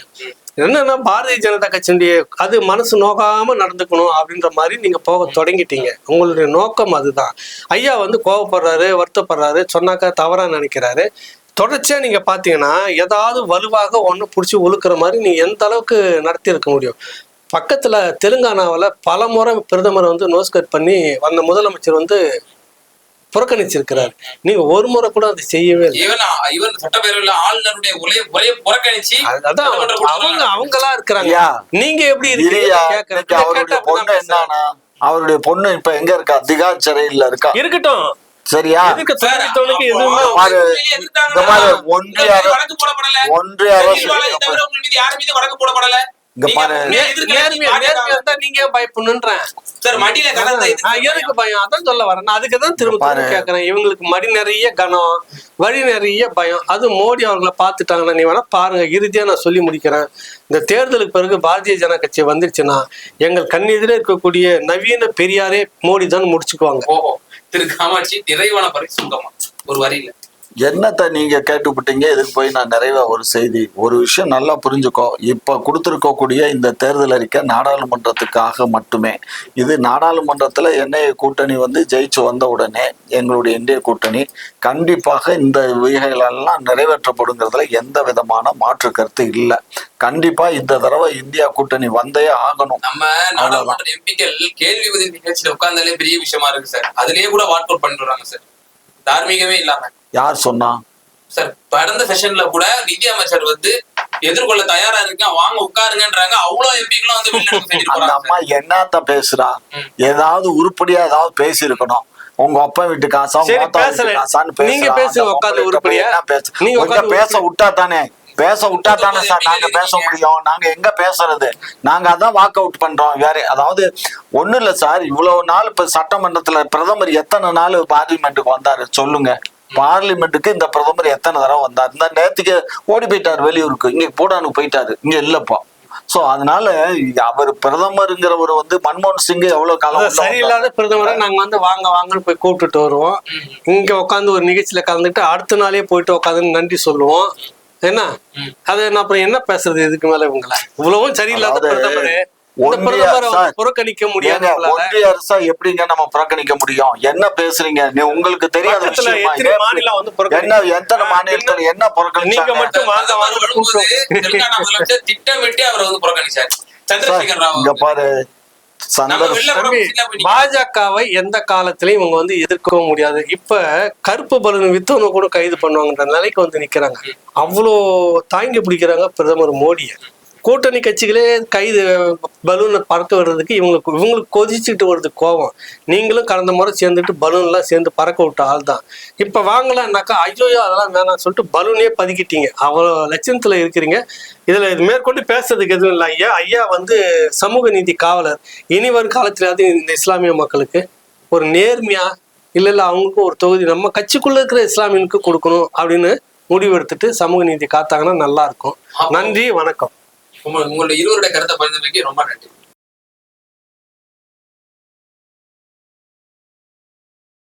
என்னன்னா பாரதிய ஜனதா கட்சியுடைய அது மனசு நோக்காம நடந்துக்கணும் அப்படின்ற மாதிரி நீங்க போக தொடங்கிட்டீங்க. உங்களுடைய நோக்கம் அதுதான். ஐயா வந்து கோவப்படுறாரு, வருத்தப்படுறாரு, சொன்னாக்கா தவறா நினைக்கிறாரு. தொடர்ச்சியா நீங்க பாத்தீங்கன்னா ஏதாவது வலுவாக ஒண்ணு பிடிச்சி உழுக்கிற மாதிரி நீங்க எந்த அளவுக்கு நடத்தி இருக்க முடியும்? பக்கத்துல தெலுங்கானாவில் பல முறை பிரதமர் வந்து நோஸ்கட் பண்ணி அந்த முதலமைச்சர் வந்து புறக்கணிச்சிருக்கிறார். நீங்க ஒரு முறை கூட அதை செய்யவே இல்லை.
சட்டப்பேரவையில் ஆளுநருடைய புறக்கணிச்சு
அவங்களா இருக்கிறாங்க. நீங்க எப்படி
அவருடைய பொண்ணு இப்ப எங்க இருக்கா? திகார் சிறையில் இருக்கா.
இருக்கட்டும்,
சரியா? ஒன்றிய அரசு
நீங்க பயப்படணுன்றேன். எதுக்கு பயம்? அதான் சொல்ல வரேன். அதுக்குதான் திரும்ப கேட்கறேன். இவங்களுக்கு மடி நிறைய கனம், வழி நிறைய பயம். அது மோடி அவர்களை பார்த்துட்டாங்கன்னா நீ வேணா பாருங்க. இறுதியா நான் சொல்லி முடிக்கிறேன். இந்த தேர்தலுக்கு பிறகு பாரதிய ஜனதா கட்சி வந்துருச்சுன்னா எங்கள் கண்ணெதிரே இருக்கக்கூடிய நவீன பெரியாரே மோடி தான் முடிச்சுக்குவாங்க.
திரு காமாட்சி நிறைவான பரிசுங்கமா ஒரு வரியில
என்னத்தை நீங்க கேட்டுவிட்டீங்க. இதுக்கு போய் நான் நிறைவா ஒரு செய்தி, ஒரு விஷயம் நல்லா புரிஞ்சுக்கோ. இப்ப கொடுத்திருக்கக்கூடிய இந்த தேர்தல் அறிக்கை நாடாளுமன்றத்துக்காக மட்டுமே. இது நாடாளுமன்றத்துல என்ஐஏ கூட்டணி வந்து ஜெயிச்சு வந்த உடனே எங்களுடைய இந்திய கூட்டணி கண்டிப்பாக இந்த விகைகளெல்லாம் நிறைவேற்றப்படுங்கிறதுல எந்த விதமான மாற்று கருத்து இல்லை. கண்டிப்பா இந்த தடவை இந்தியா கூட்டணி வந்தே ஆகணும்.
நம்ம நாடாளுமன்ற எம்பிக்கள் கேள்வி பதில் நிகழ்ச்சியில உட்கார்ந்தாலே பெரிய விஷயமா இருக்கு சார். அதுலயே கூட வாட் அவுட் பண்ணிடுறாங்க சார், தார்மீகமே இல்லாம.
யார் சொன்னா?
சார் கடந்த செஷன்ல கூட நிதி அமைச்சர் வந்து எதிர்கொள்ள தயாரா இருக்கேன், வாங்க உட்காருங்கன்றாங்க. அவ்வளவு எம்பிக்களும் வந்து வெளிநடப்பு செஞ்சுட்டு
அந்த
போறாங்க.
அம்மா என்னத்த பேசுறா? ஏதாவது உருப்படியா ஏதாவது பேசி இருக்கணும். உங்க அப்பா வீட்டு காசா
சரி,
மோத்தா வீட்டு
பேசல.
காசான்னு
நீங்க
பேசுறா.
பேசுங்க,
அந்த
உட்கார்ந்து
பொம்பளைகிட்ட போய்
உருப்படியா?
என்ன பேச?
நீங்க
கொஞ்சம்
உட்கார்ந்து
பேச விட்டா தானே சார் நாங்க பேச முடியும். நாங்க எங்க பேசுறது? நாங்க அதான் வாக் அவுட் பண்றோம். வேற அதாவது ஒண்ணும் இல்ல சார். இவ்வளவு நாள் இப்ப சட்டமன்றத்துல பிரதமர் எத்தனை நாள் பார்லிமெண்ட்டுக்கு வந்தாரு சொல்லுங்க? பார்லிமெண்ட்டுக்கு இந்த பிரதமர் எத்தனை தடவை வந்தார்? இந்த நேரத்துக்கு ஓடி போயிட்டாரு வெளியூருக்கு, இங்க பூடானுக்கு போயிட்டாரு, இங்க இல்லப்பா. சோ அதனால அவர் பிரதமருங்கிறவர் வந்து மன்மோகன் சிங் எவ்வளவு காலம்
சரியில்லாத பிரதமரை நாங்க வந்து வாங்க வாங்கன்னு போய் கூப்பிட்டுட்டு வருவோம். இங்க உட்காந்து ஒரு நிகழ்ச்சியில கலந்துட்டு அடுத்த நாளே போயிட்டு உட்காந்து நன்றி சொல்லுவோம். என்ன அது நான் அப்புறம் என்ன பேசுறது? இதுக்கு மேல இவங்களை இவ்வளவும் சரியில்லாத பிரதமரு, இந்த பிரதமரை புறக்கணிக்க முடியாது.
ஒன்றிய அரசா எப்படிங்க நம்ம புறக்கணிக்க முடியும்? என்ன பேசுறீங்க? உங்களுக்கு தெரியாத விஷயமா?
மாநிலம் வந்து
என்ன எத்தனை மாநிலத்துல என்ன புறக்கணிச்சாங்க?
நீங்க மட்டும் வாங்க வாங்க
தெலுங்கானா முதலமைச்சர் திட்டமிட்டு அவரை வந்து புறக்கணிச்சார். சந்திரசேகர் ராவ்
இங்க பாரு
பாஜகவை எந்த காலத்திலயும் இவங்க வந்து எதிர்க்கவும் முடியாது. இப்ப கருப்பு பலூன் வித்தவங்க கூட கைது பண்ணுவாங்கன்ற நிலைக்கு வந்து நிக்கிறாங்க. அவ்வளோ தாங்கி பிடிக்கிறாங்க பிரதமர் மோடியை. கூட்டணி கட்சிகளே கைது பலூனை பறக்க விடுறதுக்கு இவங்களுக்கு கொதிச்சுட்டு வருது கோபம். நீங்களும் கடந்த முறை சேர்ந்துட்டு பலூன் எல்லாம் சேர்ந்து பறக்க விட்ட ஆள் தான். இப்ப வாங்கலாம்னாக்கா ஐயோ அதெல்லாம் வேணாம்னு சொல்லிட்டு பலூனே பதுக்கிட்டீங்க. அவ்வளோ லட்சணத்துல இருக்கிறீங்க. இதுல மேற்கொண்டு பேசுறதுக்கு எதுவும் இல்லை. ஐயா வந்து சமூக நீதி காவலர். இனி வரும் காலத்திலாவது இந்த இஸ்லாமிய மக்களுக்கு ஒரு நேர்மையா இல்ல அவங்களுக்கு ஒரு தொகுதி நம்ம கட்சிக்குள்ள இருக்கிற இஸ்லாமியனுக்கு கொடுக்கணும் அப்படின்னு முடிவெடுத்துட்டு சமூக நீதி காத்தாங்கன்னா நல்லா இருக்கும். நன்றி, வணக்கம்.
உங்களுடைய இருவருடைய கருத்தை பகிர்ந்தமைக்கு ரொம்ப நன்றி.